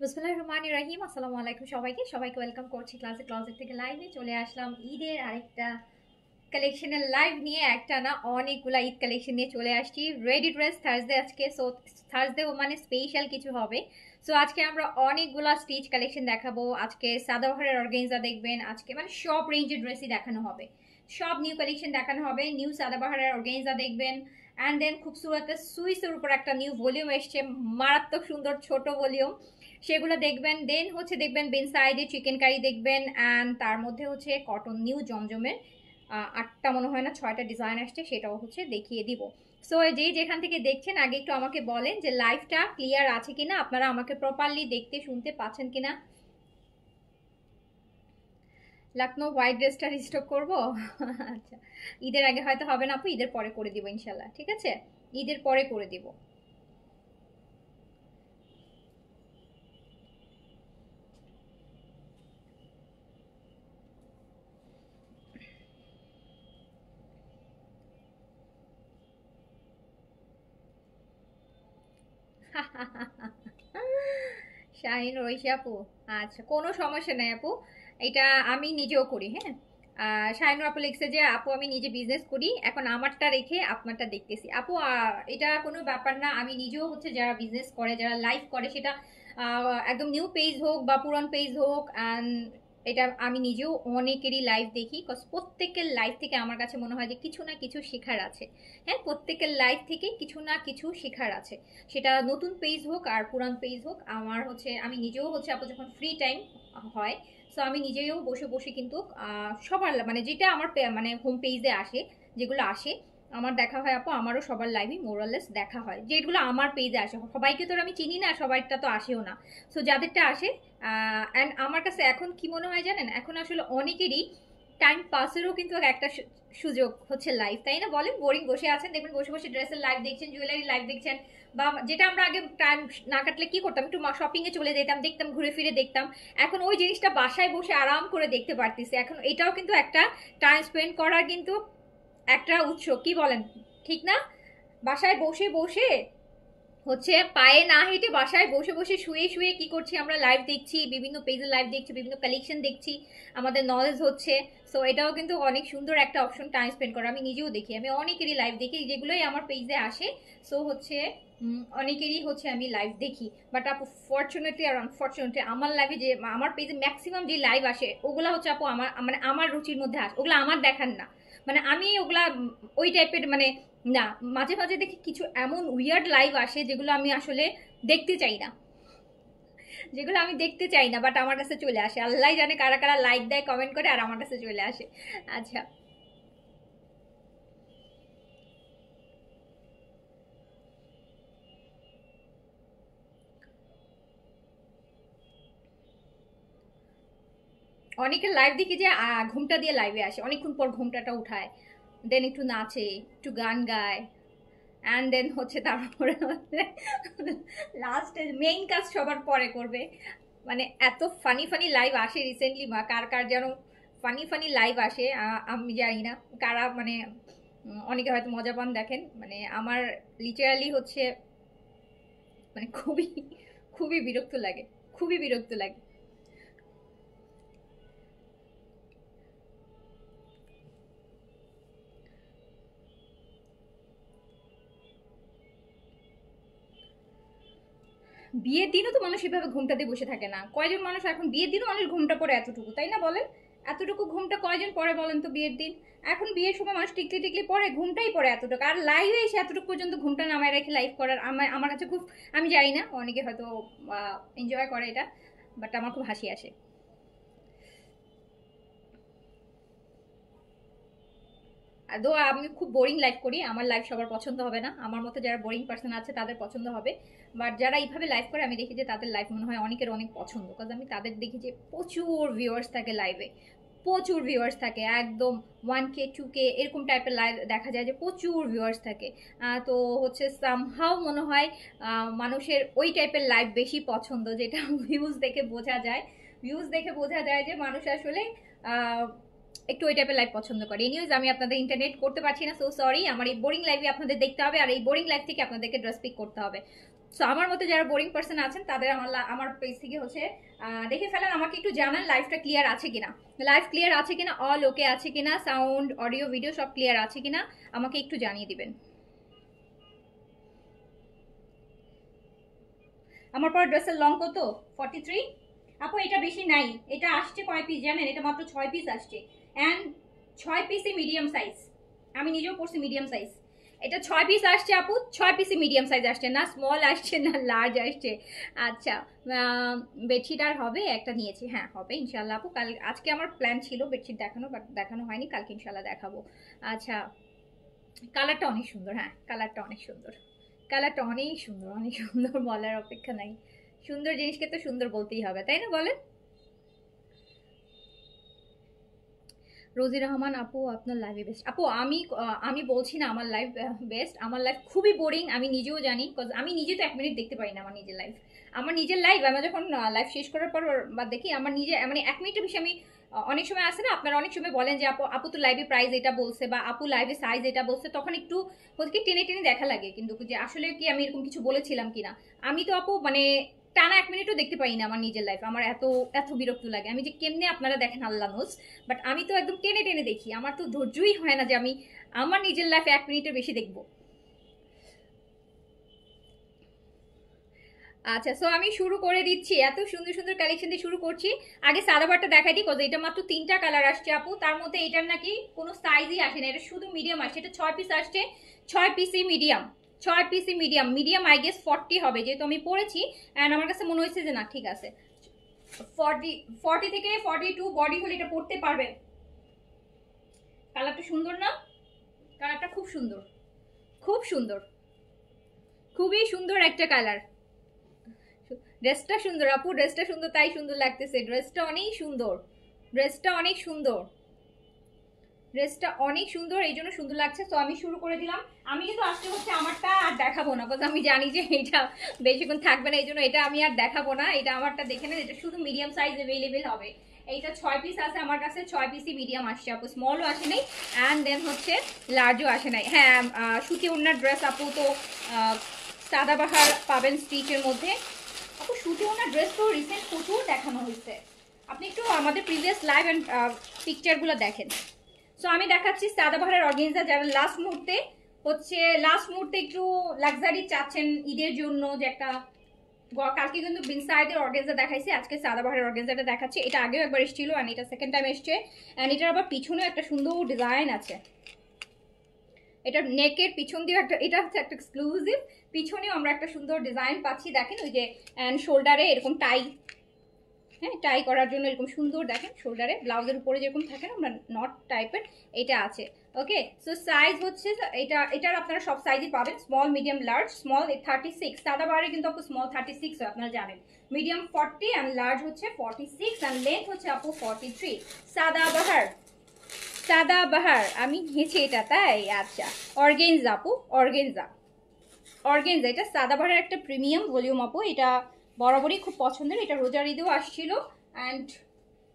বিসমিল্লাহির রহমানির রহিম। আসসালামু আলাইকুম সবাইকে ওয়েলকাম করছি ক্লাসে ক্লজেট থেকে লাইভে চলে আসলাম ঈদের আরেকটা কালেকশনের লাইভ নিয়ে। একটা না অনেকগুলা ঈদ কালেকশন নিয়ে চলে আসছি। রেডি ড্রেস থার্সডে আজকে, সো থার্সডে মানে স্পেশাল কিছু হবে। সো আজকে আমরা অনেকগুলা স্টিচ কালেকশন দেখাবো। আজকে সাদাবাহারের অর্গানজা দেখবেন, আজকে মানে সব রেঞ্জের ড্রেসই দেখানো হবে, সব নিউ কালেকশন দেখানো হবে। নিউ সাদাবাহারের অর্গানজা দেখবেন, অ্যান্ড দেন খুবসুরত সুইসের উপর একটা নিউ ভলিউম এসছে, মারাত্মক সুন্দর ছোট ভলিউম, সেগুলো দেখবেন। দেন হচ্ছে দেখবেন বেন সাইডে চিকেন কারি দেখবেন, অ্যান্ড তার মধ্যে হচ্ছে কটন নিউ জমজমের 8টা মনে হয় না 6টা ডিজাইন আসছে, সেটাও হচ্ছে দেখিয়ে দিব। সো যেখান থেকে দেখছেন আগে একটু আমাকে বলেন যে লাইভটা ক্লিয়ার আছে কিনা, আপনারা আমাকে প্রপারলি দেখতে শুনতে পাচ্ছেন কিনা। লখনৌ হোয়াইট ড্রেসটা রিস্টক করবো? আচ্ছা, ঈদের আগে হয়তো হবে না আপু, ঈদের পরে করে দিব ইনশাল্লাহ, ঠিক আছে, ঈদের পরে করে দিব। শাহিন রইসি আপু, আচ্ছা কোনো সমস্যা নেই আপু, এটা আমি নিজেও করি। হ্যাঁ, শাহিনুর আপু লিখছে যে আপু আমি নিজে বিজনেস করি, এখন আমারটা রেখে আপনারটা দেখতেছি। আপু এটা কোনো ব্যাপার না, আমি নিজেও হচ্ছে যারা বিজনেস করে, যারা লাইভ করে, সেটা একদম নিউ পেজ হোক বা পুরান পেজ হোক, এটা আমি নিজেও অনেকেরই লাইভ দেখি, কজ প্রত্যেকের লাইভ থেকে আমার কাছে মনে হয় যে কিছু না কিছু শেখার আছে। হ্যাঁ, প্রত্যেকের লাইভ থেকে কিছু না কিছু শেখার আছে, সেটা নতুন পেজ হোক আর পুরান পেজ হোক। আমার হচ্ছে আমি নিজেও হচ্ছে আপু যখন ফ্রি টাইম হয়, সো আমি নিজেও বসে বসে কিন্তু সবার মানে যেটা আমার মানে হোম পেজে আসে, যেগুলো আসে আমার দেখা হয় আপু, আমারও সবার লাইভই মোরালেস দেখা হয়, যেগুলো আমার পেজে আসে। সবাইকে তো আমি চিনি না, সবাইটা তো আসেও না। সো যাদেরটা আসে, অ্যান্ড আমার কাছে এখন কি মনে হয় জানেন, এখন আসলে অনেকেরই টাইম পাসেরও কিন্তু একটা সুযোগ হচ্ছে লাইভ, তাই না বলেন? বোরিং বসে আছেন, দেখবেন বসে বসে ড্রেসের লাইভ দেখছেন, জুয়েলারি লাইভ দেখছেন, বা যেটা আমরা আগে টাইম না কাটলে কি করতাম, একটু শপিং এ চলে যেতাম, দেখতাম, ঘুরে ফিরে দেখতাম। এখন ওই জিনিসটা বাসায় বসে আরাম করে দেখতে পারতেছি। এখন এটাও কিন্তু একটা টাইম স্পেন্ড করার কিন্তু একটা উৎস, কি বলেন, ঠিক না? বাসায় বসে বসে হচ্ছে পায়ে না হেঁটে বাসায় বসে বসে শুয়ে শুয়ে কি করছি আমরা, লাইভ দেখছি, বিভিন্ন পেজে লাইভ দেখছি, বিভিন্ন কালেকশন দেখছি, আমাদের নলেজ হচ্ছে। সো এটাও কিন্তু অনেক সুন্দর একটা অপশন টাইম স্পেন্ড করা। আমি নিজেও দেখি, আমি অনেকেরই লাইভ দেখি, যেগুলোই আমার পেজে আসে। সো হচ্ছে অনেকেরই হচ্ছে আমি লাইভ দেখি। বাট আপু ফর্চুনেটলি আর আনফর্চুনেটলি আমার লাইভে যে আমার পেজে ম্যাক্সিমাম যে লাইভ আসে ওগুলো হচ্ছে আপু আমার মানে আমার রুচির মধ্যে আসে, ওগুলো আমার দেখার না। মানে আমি ওগুলা ওই টাইপের মানে না। মাঝে মাঝে দেখি কিছু এমন উইয়ার্ড লাইভ আসে যেগুলো আমি আসলে দেখতে চাই না, যেগুলো আমি দেখতে চাই না, বাট আমার কাছে চলে আসে। আল্লাহ জানে কারা কারা লাইক দেয়, কমেন্ট করে, আর আমার কাছে চলে আসে। আচ্ছা, অনেকের লাইভ দেখি যে ঘুমটা দিয়ে লাইভে আসে, অনেকক্ষণ পর ঘুমটাটা উঠায়, দেন একটু নাচে, একটু গান গায়, অ্যান্ড দেন হচ্ছে তারপরে হচ্ছে লাস্টে মেইন কাজ সবার পরে করবে। মানে এত ফানি ফানি লাইভ আসে রিসেন্টলি, মা কার কার যেন ফানি ফানি লাইভ আসে, আমি জানি না কারা মানে অনেকে হয়তো মজা পান দেখেন। মানে আমার লিটারালি হচ্ছে মানে খুবই খুবই বিরক্ত লাগে, খুবই বিরক্ত লাগে। বিয়ের দিনও তো মানুষ এভাবে ঘুমটাতে বসে থাকে না। কয়জন মানুষ এখন বিয়ের দিনও মানুষ ঘুমটা পড়ে এতটুকু, তাই না বলেন? এতটুকু ঘুমটা কয়জন পরে বলেন তো বিয়ের দিন? এখন বিয়ের সময় মানুষ টিকলি টিকলি পরে, ঘুমটাই পড়ে এতটুকু। আর লাইভে এসে এতটুকু পর্যন্ত ঘুমটা নামায় রেখে লাইভ করার আমার কাছে খুব, আমি জানি না অনেকে হয়তো এনজয় করে এটা, বাট আমার খুব হাসি আসে। দো আমি খুব বোরিং লাইফ করি, আমার লাইফ সবার পছন্দ হবে না, আমার মতো যারা বোরিং পার্সন আছে তাদের পছন্দ হবে। বাট যারা এইভাবে লাইফ করে আমি দেখি যে তাদের লাইফ মনে হয় অনেকের অনেক পছন্দ, বিকজ আমি তাদের দেখি যে প্রচুর ভিউয়ার্স থাকে লাইভে, প্রচুর ভিউয়ার্স থাকে, একদম 1K 2K এরকম টাইপের লাইভ দেখা যায় যে প্রচুর ভিউয়ার্স থাকে। তো হচ্ছে সামহাও মনে হয় মানুষের ওই টাইপের লাইভ বেশি পছন্দ, যেটা ভিউজ দেখে বোঝা যায়, ভিউজ দেখে বোঝা যায় যে মানুষ আসলে একটু ওই টাইপের লাইভ পছন্দ করে। এনিওয়েজ আমি আপনাদের ইন্টারনেট করতে পারছি না, সো সরি। আমার এই বোরিং লাইভে আপনাদের দেখতে হবে, আর এই বোরিং লাইফ থেকে আপনাদেরকে ড্রেস পিক করতে হবে। সো আমার মতো যারা বোরিং পার্সন আছেন তাদের আমার পেজ থেকে হচ্ছে দেখে ফেলেন, আমাকে একটু জানান লাইভটা ক্লিয়ার আছে কিনা, লাইভ ক্লিয়ার আছে কিনা, অল ওকে আছে কিনা, সাউন্ড অডিও ভিডিও সব ক্লিয়ার আছে কিনা আমাকে একটু জানিয়ে দিবেন। আমার পর ড্রেসের লং কত? 43। আপু এটা বেশি নাই, এটা আসছে কয় পিস জানেন? এটা মাত্র 6 পিস আসছে, অ্যান্ড 6 পিসই মিডিয়াম সাইজ। আমি নিজেও পড়ছি মিডিয়াম সাইজ। এটা 6 পিস আসছে আপু, 6 পিসই মিডিয়াম সাইজ আসছে, না স্মল আসছে না লার্জ আসছে। আচ্ছা, বেডশিট আর হবে একটা নিয়েছি, হ্যাঁ হবে ইনশাল্লাহ আপু। কাল আজকে আমার প্ল্যান ছিল বেডশিট দেখানো, বাট দেখানো হয়নি, কালকে ইনশাল্লাহ দেখাবো। আচ্ছা, কালারটা অনেক সুন্দর, হ্যাঁ কালারটা অনেক সুন্দর, কালারটা অনেক সুন্দর, অনেক সুন্দর, বলার অপেক্ষা নাই। সুন্দর জিনিসকে তো সুন্দর বলতেই হবে, তাই না বলেন? রোজি রহমান আপু আপনার লাইভে বেস্ট। আপু আমি বলছি না আমার লাইভ বেস্ট, আমার লাইভ খুবই বোরিং, আমি নিজেও জানি, বিকজ আমি নিজে তো 1 মিনিট দেখতে পারি না আমার নিজের লাইভ। আমার নিজের লাইভ আমি যখন লাইভ শেষ করার পর বা দেখি আমার নিজে মানে 1 মিনিটের বেশি আমি অনেক সময় আসে না, আপনারা অনেক সময় বলেন যে আপু আপু তো লাইভে প্রাইস এটা বলছে, বা আপু লাইভে সাইজ এটা বলছে, তখন একটু হচ্ছে কি টেনে টেনে দেখা লাগে, কিন্তু যে আসলে কি আমি এরকম কিছু বলেছিলাম কিনা। আমি তো আপু মানে টানা 1 মিনিটও দেখতে পাই না আমার নিজের লাইফ, আমার এত এত বিরক্ত লাগে। আমি যে কেমনে আপনারা দেখেন আল্লাহ নোজ, বাট আমি তো একদম টেনে টেনে দেখি, আমার তো ধৈর্যই হয় না যে আমি আমার নিজের লাইফে 1 মিনিটের বেশি দেখবো। আচ্ছা, সো আমি শুরু করে দিচ্ছি, এত সুন্দর সুন্দর কালেকশন দিয়ে শুরু করছি। আগে সাদাবারটা দেখাই দিই, এটা মাত্র 3টা কালার আসছে আপু, তার মধ্যে এটার নাকি কোনো সাইজই আসে না, এটা শুধু মিডিয়াম আসছে। এটা 6 পিস আসছে, 6 পিসই মিডিয়াম, 6 পিসই মিডিয়াম, মিডিয়াম আই গেস 40 হবে যেহেতু আমি পরেছি, অ্যান্ড আমার কাছে মনে হয়েছে যে না ঠিক আছে 40 থেকে 42 বডি হলে এটা পড়তে পারবে। কালারটা সুন্দর না? কালারটা খুব সুন্দর, খুব সুন্দর, খুবই সুন্দর একটা কালার। ড্রেসটা সুন্দর আপু, ড্রেসটা সুন্দর তাই সুন্দর লাগতেছে, ড্রেসটা অনেক সুন্দর, ড্রেসটা অনেক সুন্দর, ড্রেসটা অনেক সুন্দর, এই জন্য সুন্দর লাগছে। তো আমি শুরু করে দিলাম। আমি কিন্তু আজকে হচ্ছে আমারটা আর দেখাবো না, কারণ আমি জানি যে এটা বেশিক্ষণ থাকবে না, এই জন্য এটা আমি আর দেখাবো না। এটা আমারটা দেখে নেন, এটা শুধু মিডিয়াম সাইজ অ্যাভেলেবেল হবে, এইটা 6 পিস আছে আমার কাছে, 6 পিসই মিডিয়াম আসছে আপু, স্মলও আসে নাই অ্যান্ড দেন হচ্ছে লার্জও আসে নাই। হ্যাঁ সুতি ওড়নার ড্রেস আপু তো সাদাবাহার পাবেন স্টিচের মধ্যে। আপু সুতি ওড়নার ড্রেস তো রিসেন্ট প্রচুর দেখানো হয়েছে, আপনি একটু আমাদের প্রিভিয়াস লাইভ অ্যান্ড পিকচারগুলো দেখেন। সো আমি দেখাচ্ছি সাদাবাহারের অর্গানজা, যারা লাস্ট মুহূর্তে একটু লাক্সারি চাচ্ছেন ঈদের জন্য, যে একটা কালকে কিন্তু বিনসাইডের অর্গানজা দেখাইছি, আজকে সাদাবাহারের অর্গানজাটা দেখাচ্ছি। এটা আগেও একবার এসেছিল অ্যান্ড এটা সেকেন্ড টাইম এসছে অ্যান্ড এটার আবার পিছনেও একটা সুন্দর ডিজাইন আছে। এটা নেকের পিছন দিয়ে একটা, এটা হচ্ছে একটা এক্সক্লুসিভ, পিছনেও আমরা একটা সুন্দর ডিজাইন পাচ্ছি দেখেন, ওই যে অ্যান্ড শোল্ডারে এরকম টাই, হ্যাঁ টাই করার জন্য এরকম সুন্দর দেখেন শোল্ডারে, ব্লাউজের উপরে যেরকম থাকে না আমরা নট টাইপের এটা আছে। ওকে সো সাইজ হচ্ছে এটার আপনারা সব সাইজই পাবেন, স্মল মিডিয়াম লার্জ। স্মল 36, সাদাবাহারে কিন্তু আপু স্মল 36 হয় আপনারা জানেন, মিডিয়াম 40 অ্যান্ড লার্জ হচ্ছে 46 অ্যান্ড লেন্থ হচ্ছে আপু 43। সাদাবাহার আমি নিয়েছি এটা, তাই আচ্ছা। অর্গেনজা আপু, অর্গেনজা এটা সাদাবাহারের একটা প্রিমিয়াম ভলিউম আপু, এটা বরাবরই খুব পছন্দের। এটা রোজার ঈদেও আসছিল অ্যান্ড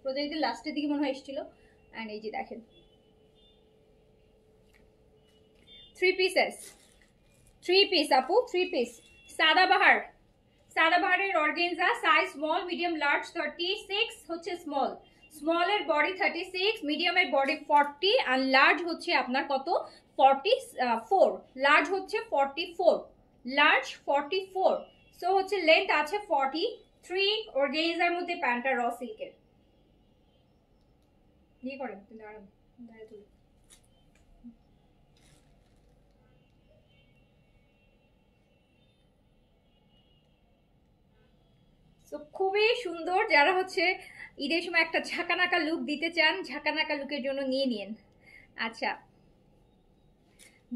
রোজার ঈদের লাস্টের দিকে মনে হয় এসেছিল অ্যান্ড এই যে দেখেন 3 পিস আপু, 3 পিস সাদাবাহারের organza, size small medium large. 36 হচ্ছে স্মলের বডি 36, মিডিয়ামের বডি 40 আর লার্জ হচ্ছে আপনার কত 44, লার্জ হচ্ছে 44 সো হচ্ছে লেন্থ আছে 43। অর্গানজার মধ্যে প্যান্টটা র সিল্কের দিয়ে করেন তো খুবই সুন্দর। যারা হচ্ছে ঈদের সময় একটা ঝাঁকানাকা লুক দিতে চান, ঝাঁকানাকা লুকের জন্য নিয়ে নিন। আচ্ছা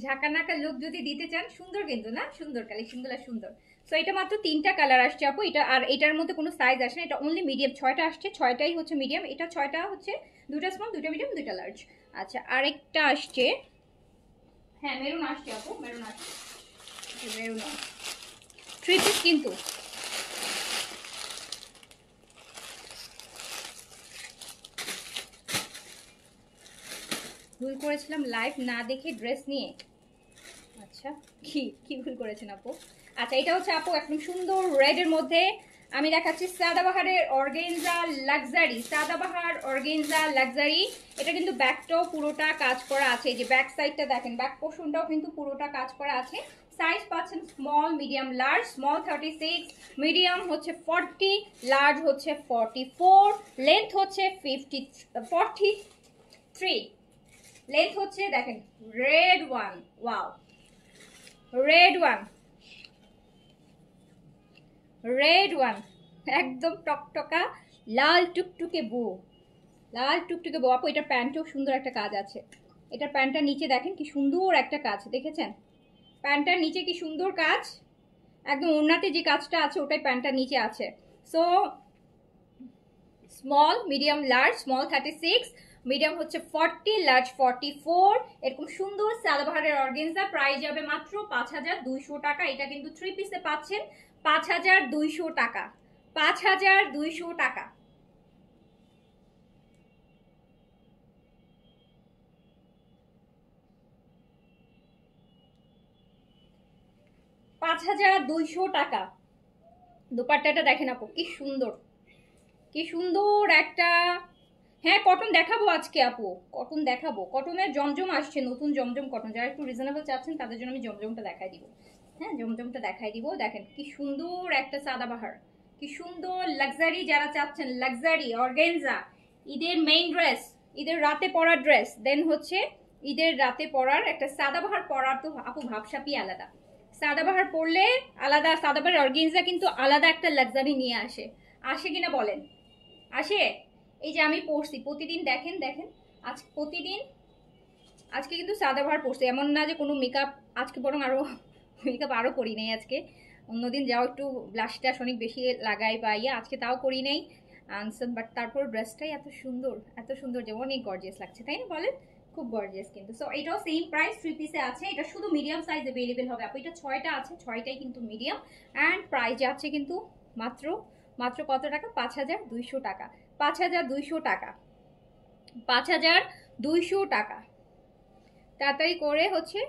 ঝাঁকানাকা লুক যদি দিতে চান, সুন্দর কিন্তু না, সুন্দর কালেকশনগুলো সুন্দর। সো এটা মাত্র 3টা কালার আসছে আপু, এটা আর এটার মধ্যে কোনো সাইজ আসে না, এটা অনলি মিডিয়াম 6টা আসছে, 6টাই হচ্ছে মিডিয়াম, এটা 6টা হচ্ছে 2টা স্মল 2টা মিডিয়াম 2টা লার্জ। আচ্ছা আরেকটা আসছে, হ্যাঁ মেরুন আসছে আপু, মেরুন 3 পিস কিন্তু ভুল করেছিলাম লাইভ না দেখে ড্রেস নিয়ে। আচ্ছা কি ভুল করেছেন আপু? আচ্ছা এটা হচ্ছে আপু একদম সুন্দর রেডের মধ্যে আমি দেখাচ্ছি সাদাবাহারের organza luxury, Sadabahar organza luxury. এটা কিন্তু ব্যাকটাও পুরোটা কাজ করা আছে, এই যে ব্যাক সাইডটা দেখেন, ব্যাক পোর্শনটাও কিন্তু পুরোটা কাজ করা আছে। সাইজ পাচ্ছেন small medium large, small 36, medium হচ্ছে 40, লার্জ হচ্ছে 44, লেন্থ হচ্ছে 43, লেন্থ হচ্ছে দেখেন red one, wow red one একদম টকটকা লাল টুকটুকে বউ, আপু এটার প্যান্টেও সুন্দর একটা কাজ আছে, এটার প্যান্টটার নিচে দেখেন কি সুন্দর একটা কাজ, দেখেছেন প্যান্টটার নিচে কি সুন্দর কাজ, একদম ওড়নাতে যে কাজটা আছে ওটাই প্যান্টটার নিচে আছে। So small medium large, small 36, medium হচ্ছে 40, লার্জ 44, এরকম সুন্দর সাদাবাহারের অর্গানজা। প্রাইস যাবে মাত্র 5200 টাকা। এটা কিন্তু 3 পিসে পাচ্ছেন 5200 টাকা, 5200 টাকা। টাকা। দোপাট্টাটা দেখেন আপু কি সুন্দর একটা, হ্যাঁ কটন দেখাবো আজকে আপু, কটন দেখাবো, কটনের জমজম আসছে, নতুন জমজম কটন, যারা একটু রিজনেবল চাচ্ছেন তাদের জন্য আমি জমজমটা দেখাই দিব। হ্যাঁ জমজমটা দেখাই দিব, দেখেন কি সুন্দর একটা সাদাবাহার, কি সুন্দর লাক্সারি, যারা চাচ্ছেন লাক্সারি অর্গানজা, ঈদের মেইন ড্রেস, ঈদের রাতে পরার ড্রেস, দেন হচ্ছে ঈদের রাতে পরার একটা সাদাবাহার পরার তো আপু ভাবসাপই আলাদা, সাদাবাহার পরলে আলাদা, সাদাবাহার অর্গানজা কিন্তু আলাদা একটা লাক্সারি নিয়ে আসে কিনা বলেন, আসে। এই যে আমি পরছি প্রতিদিন, দেখেন আজকে কিন্তু সাদাবাহার পরছি, এমন না যে কোনো মেকআপ, আজকে বরং মেকআপ আরও করি নাই আজকে, অন্যদিন যাও একটু ব্লাশ টাশ অনেক বেশি লাগাই বা আজকে তাও করি নাই আনসার, বাট তারপর ড্রেসটাই এত সুন্দর যে অনেক গর্জিয়াস লাগছে, তাই না বলেন, খুব গর্জিয়াস কিন্তু। সো এটাও সেম প্রাইস 3 পিসে আছে, এটা শুধু মিডিয়াম সাইজ अवेलेबल হবে আপু, এটা 6টা আছে, 6টাই কিন্তু মিডিয়াম অ্যান্ড প্রাইস যাচ্ছে কিন্তু মাত্র কত টাকা, 5200 টাকা, 5200 টাকা, 5200 টাকা। তাড়াতাড়ি করে হচ্ছে।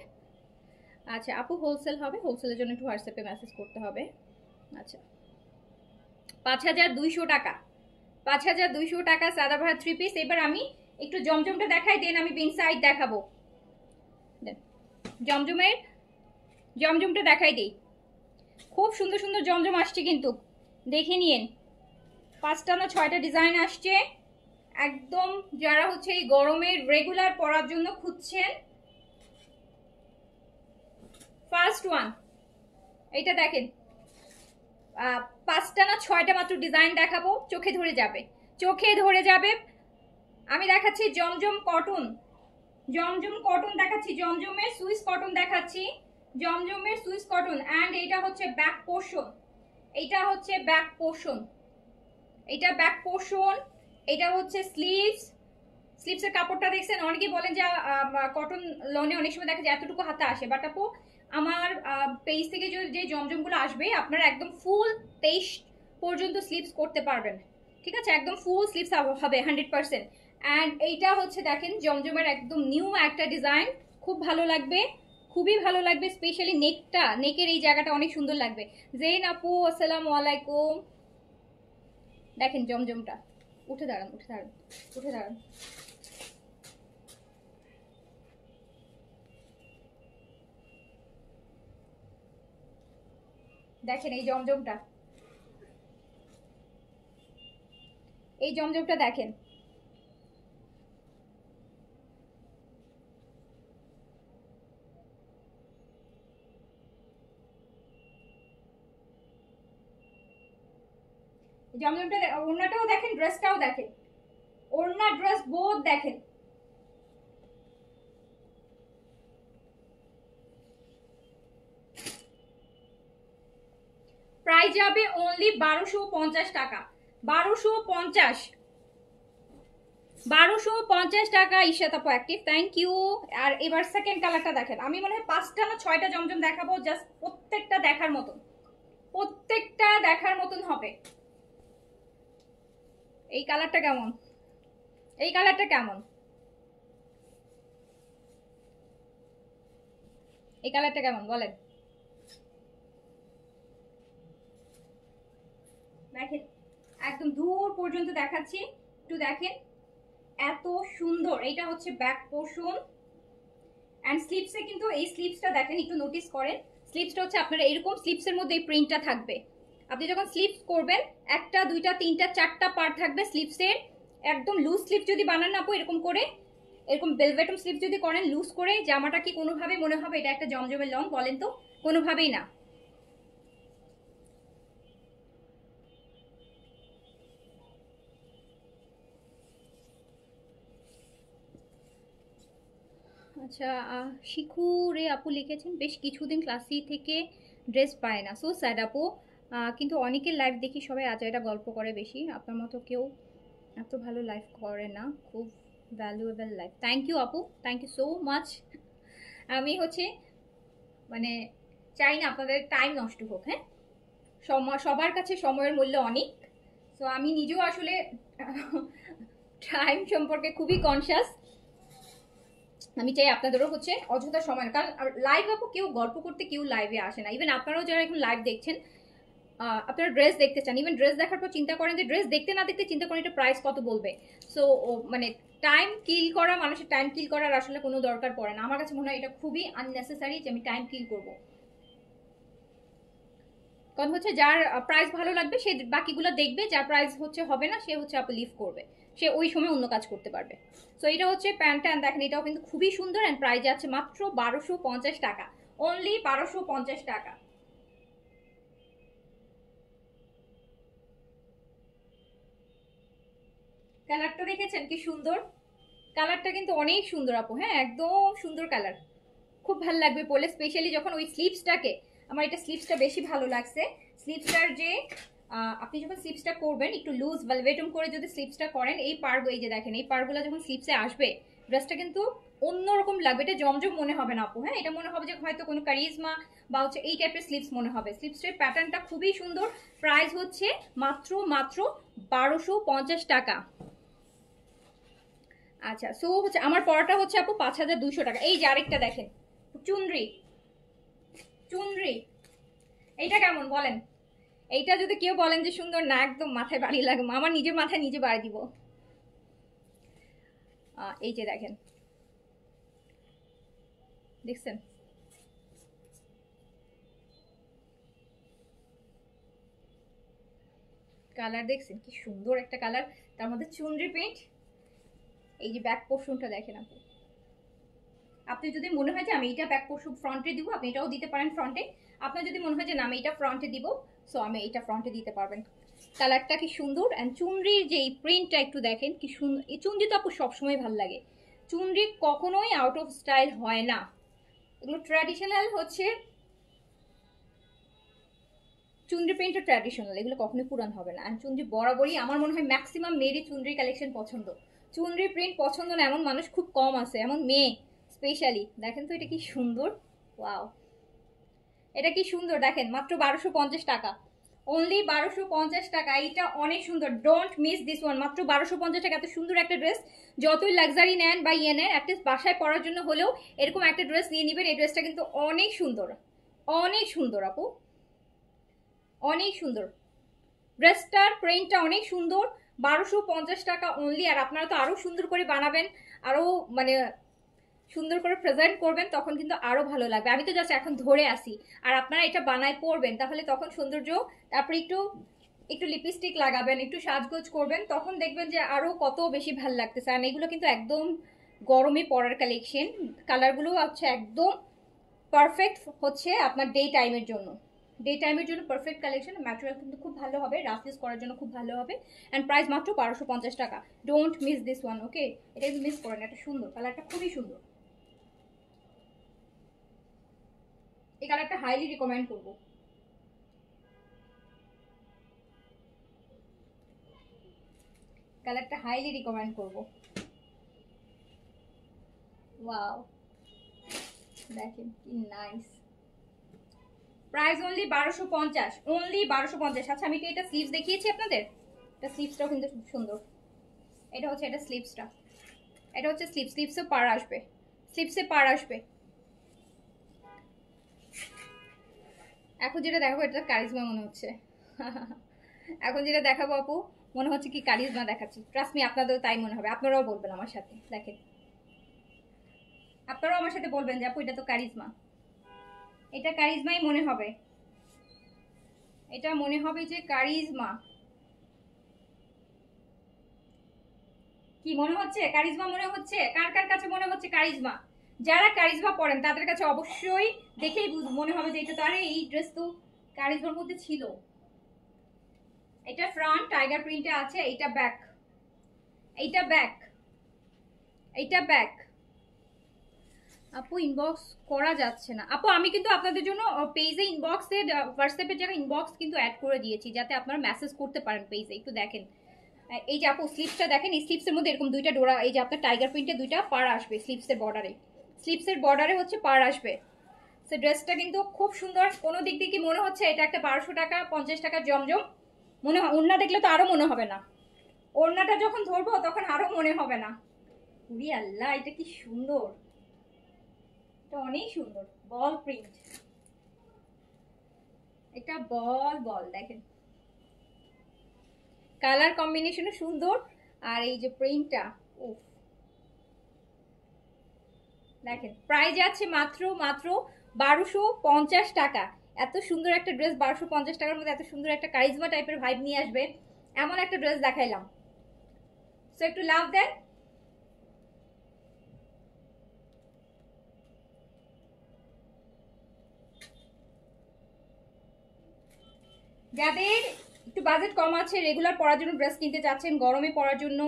আচ্ছা আপু হোলসেল হবে, হোলসেলের জন্য একটু হোয়াটসঅ্যাপে মেসেজ করতে হবে। আচ্ছা 5200 টাকা, 5200 টাকা সাদাভার 3 পিস। এবার আমি একটু জমজমটা দেখাই, দেন আমি ইনসাইড দেখাবো। জমজমটা দেখাই দিই। খুব সুন্দর সুন্দর জমজম আসছে কিন্তু, দেখে নিন। 5টা না 6টা ডিজাইন আসছে একদম। যারা হচ্ছে এই গরমের রেগুলার পরার জন্য খুঁজছেন, ফার্স্ট ওয়ান এইটা দেখেন। 5টা না 6টা মাত্র ডিজাইন দেখাবো, চোখে ধরে যাবে, চোখে ধরে যাবে। আমি দেখাচ্ছি জমজম কটন, জমজম কটন দেখাচ্ছি, জমজমের সুইস কটন দেখাচ্ছি, জমজমের সুইস কটন। অ্যান্ড এটা হচ্ছে ব্যাক পোর্শন, এটা হচ্ছে ব্যাক পোর্শন, এটা ব্যাক পোর্শন। এটা হচ্ছে স্লিভস, স্লিভসের কাপড়টা দেখছেন। অনেকে বলেন যে কটন লনে অনেক সময় দেখা যায় এতটুকু হাতে আসে, বাট আপু আমার পেজ থেকে যে জমজমগুলো আসবে আপনারা একদম ফুল 23 পর্যন্ত স্লিভস করতে পারবেন, ঠিক আছে? একদম ফুল স্লিভস হবে 100%। অ্যান্ড এইটা হচ্ছে দেখেন জমজমের একদম নিউ একটা ডিজাইন, খুব ভালো লাগবে, খুবই ভালো লাগবে। স্পেশালি নেকটা, নেকের এই জায়গাটা অনেক সুন্দর লাগবে। জেন আপু আসসালামু আলাইকুম। দেখেন জমজমটা, উঠে দাঁড়ান, উঠে দাঁড়ান, উঠে দাঁড়ান। দেখেন এই জমজমটা, এই জমজমটা দেখেন। জমজমটা, ওড়নাটাও দেখেন, ড্রেসটাও দেখেন, ওড়না ড্রেস বোথ দেখেন। প্রাইস যাবে অনলি 1250 টাকা, 1250, 1250 টাকা। ইশাত আপু অ্যাক্টিভ, থ্যাংক ইউ। আর এবার সেকেন্ড কালারটা দেখেন। আমি মনে হয় 5টা না 6টা জমজম দেখাবো, জাস্ট প্রত্যেকটা দেখার মতন, প্রত্যেকটা দেখার মতন হবে। এই কালারটা কেমন, এই কালারটা কেমন, এই কালারটা কেমন বলেন? দেখেন একদম দূর পর্যন্ত দেখাচ্ছি, একটু দেখেন এত সুন্দর। এটা হচ্ছে ব্যাক পোর্শন অ্যান্ড স্লিভসে কিন্তু এই স্লিভসটা দেখেন, একটু নোটিস করেন। স্লিভসটা হচ্ছে আপনারা এরকম স্লিভসের মধ্যে এই প্রিন্টটা থাকবে। আপনি যখন স্লিভস করবেন 1টা 2টা 3টা 4টা পার্ট থাকবে স্লিভসের। একদম লুজ স্লিভ যদি বানান না আপু, এরকম করে, এরকম বেলভেটম স্লিভ যদি করেন লুজ করে, জামাটা কি কোনোভাবে মনে হবে এটা একটা জমজমের লং? বলেন তো, কোনোভাবেই না। আচ্ছা শিখু রে আপু লিখেছেন বেশ কিছুদিন ক্লাসি থেকে ড্রেস পায় না, সো স্যাড আপু। কিন্তু অনেকের লাইভ দেখি সবাই আজাইরা গল্প করে বেশি, আপনার মতো কেউ এত ভালো লাইভ করে না, খুব ভ্যালুয়েবল লাইভ। থ্যাংক ইউ আপু, থ্যাংক ইউ সো মাচ। আমি হচ্ছে মানে চাই না আপনাদের টাইম নষ্ট হোক, হ্যাঁ? সবার কাছে সময়ের মূল্য অনেক। সো আমি নিজেও আসলে টাইম সম্পর্কে খুবই কনসিয়াস। আমি চাই আপনাদেরও হচ্ছে অযথা সময়, কারণ লাইভ আপু কেউ গল্প করতে কেউ লাইভে আসে না। ইভেন আপনারাও যারা এখন লাইভ দেখছেন, আপনারা ড্রেস দেখতে চান, ইভেন ড্রেস দেখার পর চিন্তা করেন যে ড্রেস দেখতে না দেখতে চিন্তা করেন এটা প্রাইস কত বলবে। সো মানে টাইম কিল করা, মানুষের টাইম কিল করার আসলে কোনো দরকার পড়ে না। আমার কাছে মনে হয় এটা খুবই আননেসেসারি যে আমি টাইম কিল করব। কারণ হচ্ছে যার প্রাইস ভালো লাগবে সে বাকিগুলো দেখবে, যার প্রাইস হচ্ছে হবে না সে হচ্ছে আপু লিভ করবে, সে ওই সময় অন্য কাজ করতে পারবে। সো এটা হচ্ছে প্যান্টটা, দেখেন এটাও কিন্তু খুবই সুন্দর অ্যান্ড প্রাইস আছে মাত্র 1250 টাকা, অনলি 1250 টাকা। কালারটা দেখেছেন কি সুন্দর, কালারটা কিন্তু অনেক সুন্দর আপু, হ্যাঁ একদম সুন্দর কালার, খুব ভালো লাগবে পরলে। স্পেশালি যখন ওই স্লিভসটাকে, আমার এটা স্লিভসটা বেশি ভালো লাগছে। স্লিভসটার যে আপনি যখন স্লিভসটা করবেন একটু লুজ ভেলভেটম করে যদি স্লিভসটা করেন, এই পার, এই যে দেখেন এই পারগুলো যখন স্লিভসে আসবে ড্রেসটা কিন্তু অন্যরকম লাগবে, এটা জমজম মনে হবে না আপু। হ্যাঁ, এটা মনে হবে যে হয়তো কোনো কারিজমা বা হচ্ছে এই টাইপের স্লিপস মনে হবে। স্লিপসের প্যাটার্নটা খুবই সুন্দর। প্রাইস হচ্ছে মাত্র মাত্র 1250 টাকা। আচ্ছা, সো হচ্ছে আমার পড়াটা হচ্ছে আপু 5200 টাকা। এই যে আরেকটা দেখেন, চুনরি। চুনরি এইটা কেমন বলেন? এইটা যদি কেউ বলেন যে সুন্দর না, একদম মাথায় বাড়ি লাগে, আমার নিজের মাথায় নিজে বাড়ি দিব। এই যে দেখেন, দেখছেন? কালার দেখছেন কি সুন্দর একটা কালার, তার মধ্যে চুনরি প্রিন্ট। এই যে ব্যাক পোর্শনটা দেখেন আপু, আপনি যদি মনে হয় যে আমি এটা ব্যাক পোর্শন ফ্রন্টে দিব, আপনি এটাও দিতে পারেন ফ্রন্টে। আপনার যদি মনে হয় যে না আমি এটা ফ্রন্টে দিব, সো আমি এটা ফ্রন্টে দিতে পারবেন। কালারটা কি সুন্দর। অ্যান্ড চুনরির যে এই প্রিন্টটা একটু দেখেন কি সুন্দর। এই চুনরি তো আপু সবসময় ভালো লাগে, চুনরি কখনোই আউট অফ স্টাইল হয় না। এগুলো ট্র্যাডিশনাল হচ্ছে, চুনরি প্রিন্টটা ট্র্যাডিশনাল, এগুলো কখনোই পুরান হবে না। আর চুনরি বরাবরই আমার মনে হয় ম্যাক্সিমাম মেয়েরই চুনরি কালেকশন পছন্দ। চুনরি প্রিন্ট পছন্দ না এমন মানুষ খুব কম আছে, এমন মেয়ে স্পেশালি। দেখেন তো এটা কি সুন্দর, ওয়াও, এটা কি সুন্দর দেখেন, মাত্র 1250 টাকা, অনলি 1250 টাকা। এটা অনেক সুন্দর, ডোন্ট মিস দিস ওয়ান। মাত্র 1250 টাকা, এত সুন্দর একটা ড্রেস। যতই লাক্সারি নেন বা ইয়ে নেন, অ্যাটলিস্ট বাসায় পরার জন্য হলেও এরকম একটা ড্রেস নিয়ে নেবেন। এই ড্রেসটা কিন্তু অনেক সুন্দর, অনেক সুন্দর আপু, অনেক সুন্দর। ড্রেসটার প্রিন্টটা অনেক সুন্দর। 1250 টাকা অনলি। আর আপনারা তো আরো সুন্দর করে বানাবেন, আরো মানে সুন্দর করে প্রেজেন্ট করবেন, তখন কিন্তু আরো ভালো লাগবে। আমি তো জাস্ট এখন ধরে আসি, আর আপনারা এটা বানায় পরবেন, তাহলে তখন সৌন্দর্য। তারপরে একটু একটু লিপস্টিক লাগাবেন, একটু সাজগোজ করবেন, তখন দেখবেন যে আরো কত বেশি ভালো লাগতেছে। আর এগুলো কিন্তু একদম গরমে পরার কালেকশন। কালারগুলো হচ্ছে একদম পারফেক্ট, হচ্ছে আপনার ডে টাইমের জন্য। ডে টাইমের জন্য পারফেক্ট কালেকশন। ম্যাটেরিয়াল কিন্তু খুব ভালো হবে, রাফ ইউজ করার জন্য খুব ভালো হবে। অ্যান্ড প্রাইস মাত্র 1250 টাকা। ডোন্ট মিস দিস ওয়ান, ওকে? এটা কিন্তু মিস করেন, এটা সুন্দর, কালারটা খুবই সুন্দর। এই কালারটা হাইলি রিকমেন্ড করব। কালারটা হাইলি রিকমেন্ড করব। ওয়াও, দেখেন কি নাইস। Price only 1250, only 1250। আচ্ছা, আমি কি এটা স্লিভস দেখিয়েছি আপনাদের? এটা স্লিভসটাও কিন্তু খুব সুন্দর। এটা হচ্ছে এটা স্লিভসটা, এটা হচ্ছে স্লিভস। স্লিভসে পার আসবে, স্লিভসে পার আসবে। এখন যেটা দেখাবো এটা কারিজমা মনে হচ্ছে। এখন যেটা দেখাবো আপু, মনে হচ্ছে কি কারিজমা দেখাচ্ছি। ট্রাস্ট মি, আপনাদেরও তাই মনে হবে। আপনারাও বলবেন আমার সাথে, দেখেন, আপনারাও আমার সাথে বলবেন যে আপু এটা তো কারিজমা। এটা কারিজমাই মনে হবে, এটা মনে হবে যে কারিজমা। কি মনে হচ্ছে? কারিজমা মনে হচ্ছে? কার কার কাছে মনে হচ্ছে কারিজমা? যারা কারিজমা পড়েন তাদের কাছে অবশ্যই দেখেই মনে হবে যে এটা তো, আরে এই ড্রেস তো কারিজমার মধ্যে ছিল। এটা ফ্রন্ট টাইগার প্রিন্টে আছে, এইটা ব্যাক, এইটা ব্যাক, এইটা ব্যাক। আপু ইনবক্স করা যাচ্ছে না আপু। আমি কিন্তু আপনাদের জন্য পেজে ইনবক্সে, হোয়াটসঅ্যাপের জায়গায় ইনবক্স কিন্তু অ্যাড করে দিয়েছি, যাতে আপনারা মেসেজ করতে পারেন পেজে। একটু দেখেন, এই যে আপু স্লিপসটা দেখেন, এই স্লিপসের মধ্যে এরকম দুইটা ডোরা, এই যে আপনার টাইগার প্রিন্টে দুইটা পার আসবে স্লিপসের বর্ডারে, স্লিপসের বর্ডারে হচ্ছে পার আসবে। সো ড্রেসটা কিন্তু খুব সুন্দর। কোনো দিক দিয়ে কি মনে হচ্ছে এটা একটা 1200 টাকা 50 টাকা জমজম মনে হয়? ওড়না দেখলে তো আরো মনে হবে না, ওড়নাটা যখন ধরবো তখন আরো মনে হবে না। উরি আল্লাহ, এটা কি সুন্দর, এটা অনেক সুন্দর। বল প্রিন্ট, এটা বল বল, দেখেন কালার কম্বিনেশনও সুন্দর। আর এই যে প্রিন্টটা, উফ, দেখেন প্রাইস আছে মাত্র মাত্র 1250 টাকা। এত সুন্দর একটা ড্রেস 1250 টাকার মধ্যে এত সুন্দর একটা কারিজমা টাইপের ভাইব নিয়ে আসবে, এমন একটা ড্রেস দেখাইলাম। সো একটু লাভ দেন। যাদের একটু বাজেট কম আছে, রেগুলার পরার জন্য ড্রেস কিনতে চাচ্ছেন, গরমে পরার জন্য,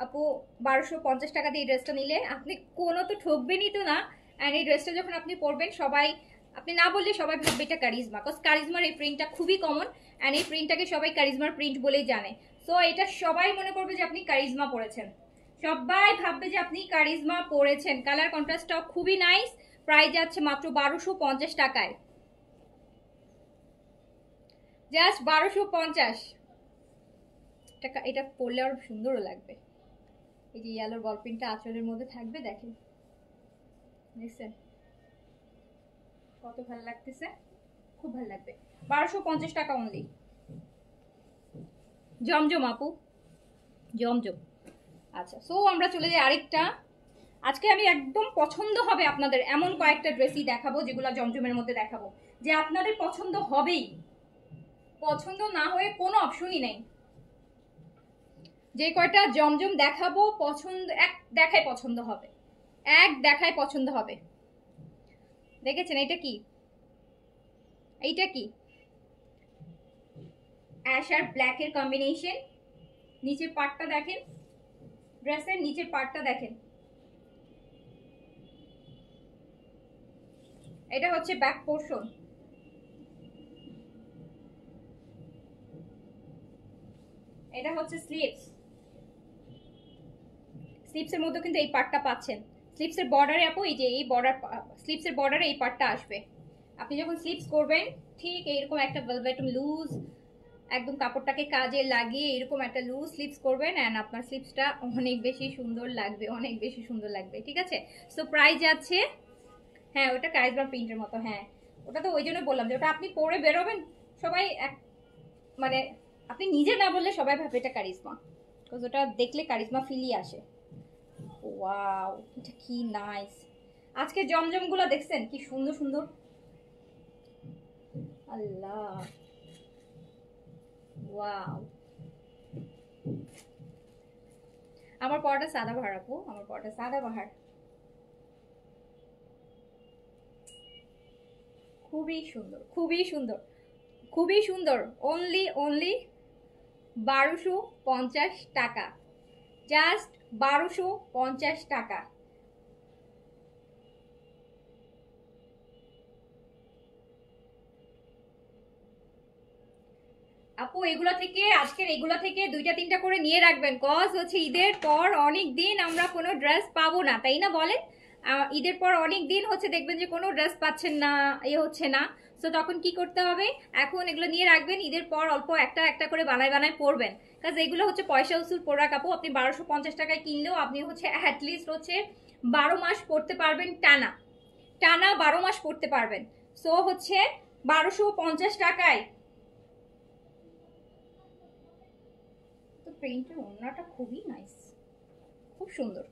আপু 1250 টাকা দিয়ে এই ড্রেসটা নিলে আপনি কোনো তো ঠকবেনই তো না। অ্যান্ড এই ড্রেসটা যখন আপনি পরবেন, সবাই, আপনি না বললে সবাই ভাববে এটা কারিজমা, বিকজ কারিজমার এই প্রিন্টটা খুবই কমন। অ্যান্ড এই প্রিন্টটাকে সবাই কারিজমার প্রিন্ট বলেই জানে। সো এটা সবাই মনে করবে যে আপনি কারিজমা পরেছেন। সবাই ভাববে যে আপনি কারিজমা পরেছেন। কালার কন্ট্রাস্টটাও খুবই নাইস। প্রাইস যাচ্ছে মাত্র 1250 টাকায়, জাস্ট 1250 টাকা। এটা পরলে আরো সুন্দরও লাগবে। এই যে ইয়েলোর বল প্রিন্টটা আঁচলের মধ্যে থাকবে, দেখেন দেখছেন কত ভালো লাগতেছে, খুব ভালো লাগবে। 1250 টাকা অনলি। জমজম আপু, জমজম। আচ্ছা, সো আমরা চলে যাই আরেকটা। আজকে আমি একদম পছন্দ হবে আপনাদের এমন কয়েকটা ড্রেসই দেখাবো, যেগুলো জমজমের মধ্যে দেখাবো, যে আপনাদের পছন্দ হবেই, পছন্দ না হয়ে কোনো অপশনই নেই। যে কয়টা জমজম দেখাবো পছন্দ, এক দেখায় পছন্দ হবে, এক দেখায় পছন্দ হবে। দেখেছেন এটা কি, এইটা কি অ্যাশ আর ব্ল্যাকের কম্বিনেশন। নিচের পার্টটা দেখেন, ড্রেসের নিচের পার্টটা দেখেন, এটা হচ্ছে ব্যাক পোর্শন। এটা হচ্ছে স্লিভস। স্লিভসের মধ্যে কিন্তু এই পার্টটা পাচ্ছেন। স্লিভসের বর্ডারে আপু এই যে এই বর্ডার, স্লিভসের বর্ডারে এই পার্টটা আসবে। আপনি যখন স্লিভস করবেন ঠিক এইরকম একটা ভেলভেট লুজ, একদম কাপড়টাকে কাজে লাগিয়ে এরকম একটা লুজ স্লিভস করবেন, এন্ড আপনার স্লিভসটা অনেক বেশি সুন্দর লাগবে, অনেক বেশি সুন্দর লাগবে। ঠিক আছে, সো প্রাইস আছে, হ্যাঁ ওটা কারিজমা প্রিন্টের মতো। হ্যাঁ ওটা তো ওই জন্য বললাম যে ওটা আপনি পরে বেরোবেন, সবাই মানে আপনি নিজে না বললে সবাই ভাবে এটা কারিজমা, বিকজ ওটা দেখলে কারিজমা ফিলই আসে। ওয়াও, এটা কি নাইস। আজকে জমজমগুলো দেখছেন কি সুন্দর সুন্দর, আল্লাহ ওয়াও। আমার পরটা সাদা বাহার আপু, আমার পরটা সাদা বাহার, খুবই সুন্দর, খুবই সুন্দর, খুবই সুন্দর। অনলি অনলি 1250 টাকা, জাস্ট 1250 টাকা। আপু এগুলা থেকে, আজকের এগুলা থেকে দুইটা তিনটা করে নিয়ে রাখবেন, কজ হচ্ছে ঈদের পর অনেক দিন আমরা কোনো ড্রেস পাবো না, তাই না বলেন? ঈদের পর অনেক দিন হচ্ছে দেখবেন যে কোনো ড্রেস পাচ্ছেন না, হচ্ছে না। তো তখন কি করতে হবে, এখন এগুলো নিয়ে রাখবেন, ঈদের পর অল্প একটা একটা করে বানায় বানায় পরবেন। কাজ এগুলো হচ্ছে পয়সা উসুল প্রোডাক্ট আপু। আপনি 1250 টাকায় কিনলেও আপনি হচ্ছে অ্যাটলিস্ট হচ্ছে 12 মাস পরতে পারবেন, টানা টানা 12 মাস পরতে পারবেন। সো হচ্ছে 1250 টাকায়। তো প্রিন্টের ওড়নাটা খুবই নাইস, খুব সুন্দর,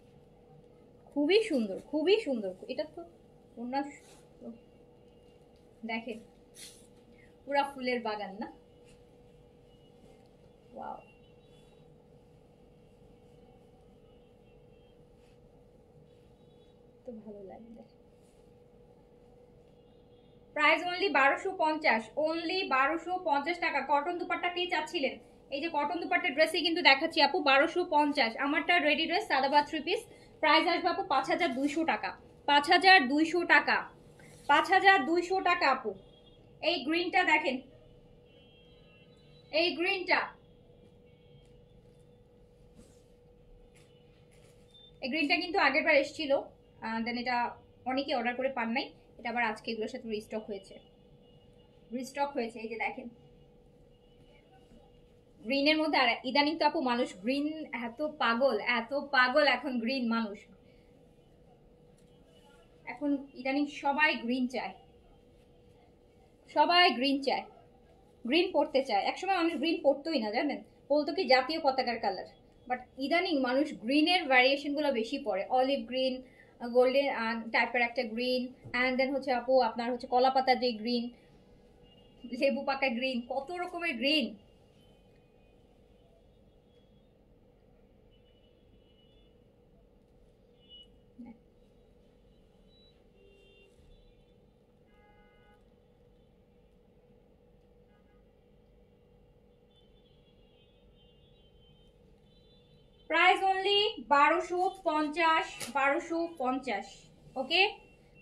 খুবই সুন্দর, খুবই সুন্দর। এটা তো ওড়না দেখেন পুরা ফুলের বাগান না, ওয়াও। তো ভালো লাগবে। প্রাইস অনলি 1250, অনলি 1250 টাকা। কটন দুপাট্টা কে চাচ্ছিলেন, এই যে কটন দুপাট্টার ড্রেসই কিন্তু দেখাচ্ছি আপু, 1250। আমারটা রেডি ড্রেস সাদাবাদ 3 পিস, প্রাইস আসবে আপু 5200 টাকা, 5200 টাকা, 5200 টাকা আপু। এই গ্রিনটা দেখেন, এই গ্রিনটা, এই গ্রিনটা কিন্তু আগের বার এসেছিল, দেন এটা অনেকে অর্ডার করে পান নাই, এটা আবার আজকে এগুলোর সাথে রিস্টক হয়েছে, রিস্টক হয়েছে। এই যে দেখেন গ্রিনের মধ্যে। আর ইদানিং তো আপু মানুষ গ্রিন এত পাগল, এত পাগল এখন গ্রিন মানুষ, এখন ইদানিং সবাই গ্রিন চায়, সবাই গ্রিন চায়, গ্রিন পড়তে চায়। একসময় মানুষ গ্রিন পড়তোই না জানেন, বলতো কি জাতীয় পতাকার কালার, বাট ইদানিং মানুষ গ্রিনের ভ্যারিয়েশনগুলো বেশি পড়ে, অলিভ গ্রিন, গোল্ডেন টাইপের একটা গ্রিন, অ্যান্ড দেন হচ্ছে আপু আপনার হচ্ছে কলা পাতা যে গ্রিন, লেবু পাকা গ্রিন, কত রকমের গ্রিন। Price only 1250, 1250। ওকে,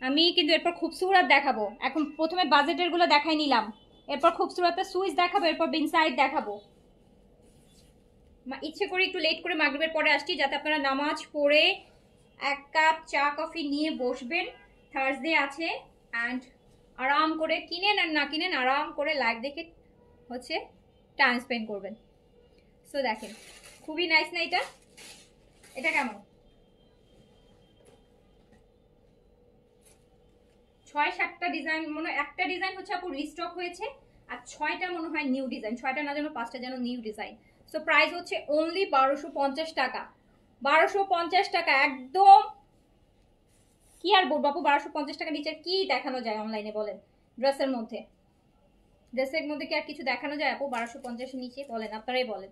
আমি কিন্তু এরপর খুবসুরত দেখাবো। এখন প্রথমে বাজেটের গুলো দেখাই নিলাম, এরপর খুবসুরতের সুইচ দেখাবো, এরপর বিনসাইড দেখাবো। ইচ্ছে করে একটু লেট করে মাগরিবের পরে আসছি যাতে আপনারা নামাজ পড়ে এক কাপ চা কফি নিয়ে বসবেন। থার্সডে আছে অ্যান্ড আরাম করে কিনেন আর না কিনেন আরাম করে লাইভ দেখে হচ্ছে টাইম স্পেন্ড করবেন। সো দেখেন খুবই নাইস না এটা? এটা কেমন? 6-7টা ডিজাইন, মনে হয় একটা ডিজাইন হচ্ছে আপু রিস্টক হয়েছে আর 6টা মনে হয় নিউ ডিজাইন, 6টা না যেন 5টা যেন নিউ ডিজাইন। সো প্রাইস হচ্ছে অনলি 1250 টাকা। 1250 টাকা একদম কি আর বলবো আপু, 1250 টাকা নিচে কি দেখানো যায় অনলাইনে বলেন? ড্রেসের মধ্যে কি আর কিছু দেখানো যায় আপু 1250 নিচে? বলেন, আপনারাই বলেন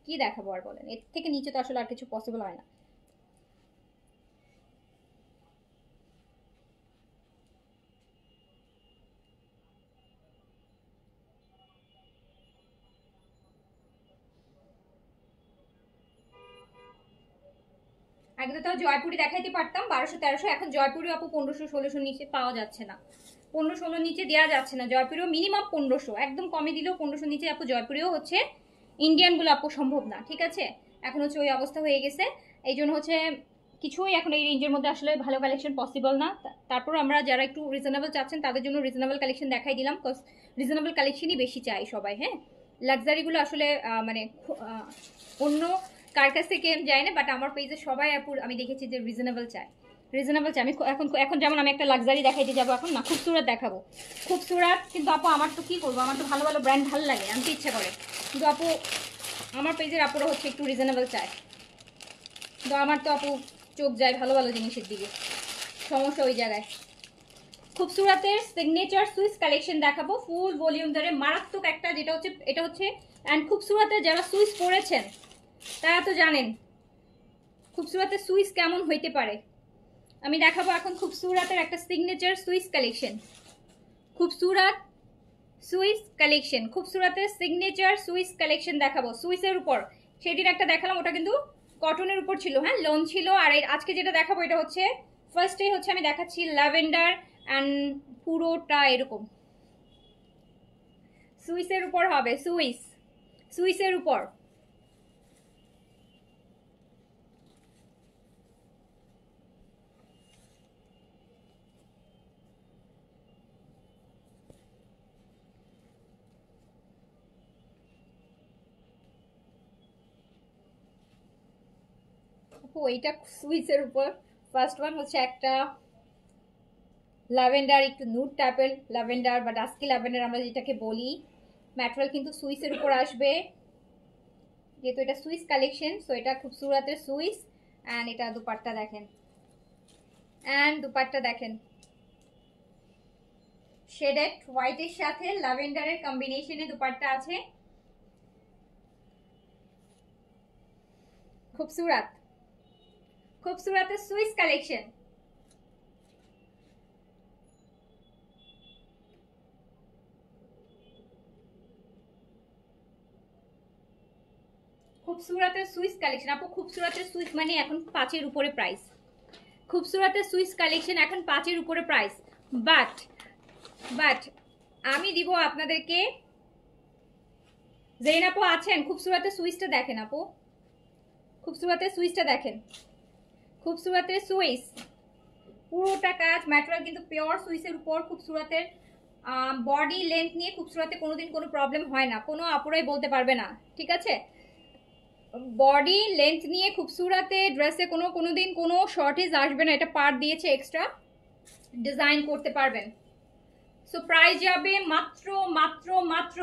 কি দেখাবো আর বলেন? এর থেকে নিচে তো আসলে আর কিছু পসিবল হয় না। আগে তো তাও জয়পুরি দেখাইতে পারতাম 1200-1300, এখন জয়পুরি আপু 1500-1600 নিচে পাওয়া যাচ্ছে না। 1500-16 নিচে দেওয়া যাচ্ছে না। জয়পুরিও মিনিমাম 1500, একদম কমে দিলেও 1500 নিচে আপু জয়পুরিও হচ্ছে ইন্ডিয়ানগুলো আপু সম্ভব না। ঠিক আছে, এখন হচ্ছে ওই অবস্থা হয়ে গেছে। এই জন্য হচ্ছে কিছুই এখন এই রেঞ্জের মধ্যে আসলে ভালো কালেকশন পসিবল না। তারপর আমরা যারা একটু রিজনেবল চাচ্ছেন তাদের জন্য রিজনেবল কালেকশন দেখাই দিলাম, বিকজ রিজনেবল কালেকশনই বেশি চাই সবাই। হ্যাঁ, লাক্সারিগুলো আসলে মানে অন্য কার কাছ থেকে যায় না, বাট আমার পেজে সবাই আপু আমি দেখেছি যে রিজনেবল চাই। আমি এখন যেমন আমি একটা লাক্সারি দেখাইতে যাবো, এখন না খুবসুরত দেখাবো, খুবসুরত। কিন্তু আপু আমার তো কি করবো, আমার তো ভালো ভালো ব্র্যান্ড ভালো লাগে, আনতে ইচ্ছা করে, কিন্তু আপু আমার পেজের আপুরা হচ্ছে একটু রিজনেবল চায়। কিন্তু আমার তো আপু চোখ যায় ভালো ভালো জিনিসের দিকে, সমস্যা ওই জায়গায়। খুবসুরতের সিগনেচার সুইস কালেকশন দেখাবো ফুল ভলিউম ধরে, মারাত্মক একটা, যেটা হচ্ছে এটা হচ্ছে। অ্যান্ড খুবসুরতের যারা সুইস পরেছেন তারা তো জানেন খুবসুরতের সুইস কেমন হইতে পারে। আমি দেখাবো এখন খুবসুরতের একটা signature Swiss collection. Khubsurat Swiss collection, খুবসুরতের সিগনেচার সুইস কালেকশন দেখাবো সুইসের উপর। সেদিন একটা দেখালাম, ওটা কিন্তু কটনের উপর ছিল, হ্যাঁ লোন ছিল। আর আজকে যেটা দেখাবো এটা হচ্ছে ফার্স্টেই হচ্ছে আমি দেখাচ্ছি ল্যাভেন্ডার অ্যান্ড পুরোটা এরকম সুইসের উপর হবে, সুইসের উপর। এইটা সুইসের উপর। ফার্স্ট ওয়ান হচ্ছে একটা ল্যাভেন্ডার, একটু নুড টাইপের ল্যাভেন্ডার বা ডাস্কি ল্যাভেন্ডার আমরা যেটাকে বলি। ম্যাটেরিয়াল কিন্তু সুইসের উপর আসবে, যেহেতু এটা সুইস কালেকশন। সো এটা খুবসুরতের সুইস। অ্যান্ড এটা দুপাট্টা দেখেন, শেডেড হোয়াইটের সাথে ল্যাভেন্ডারের কম্বিনেশনে দুপাট্টা আছে। খুবসুরতের সুইস কালেকশন। খুবসুরতের সুইস কালেকশন আপু, খুবসুরতের সুইস মানে এখন 5-এর উপরে প্রাইস। খুবসুরতের সুইস কালেকশন এখন 5-এর উপরে প্রাইস। বাট আমি দিব আপনাদেরকে, জেরিন আপু আছেন? খুবসুরতের সুইসটা দেখেন আপু, খুবসুরতের সুইসটা দেখেন। খুবসুরতের সুইস পুরোটা কাজ, ম্যাটেরিয়াল কিন্তু পিওর সুইসের উপর। খুবসুরতের বডি লেন্থ নিয়ে খুবসুরতে কোনোদিন কোনো প্রবলেম হয় না, কোনো আপুরাই বলতে পারবে না। ঠিক আছে, বডি লেন্থ নিয়ে খুবসুরতে ড্রেসে কোনোদিন কোনো শর্টেজ আসবে না। এটা পার্ট দিয়েছে এক্সট্রা, ডিজাইন করতে পারবেন। সো প্রাইস যাবে মাত্র মাত্র মাত্র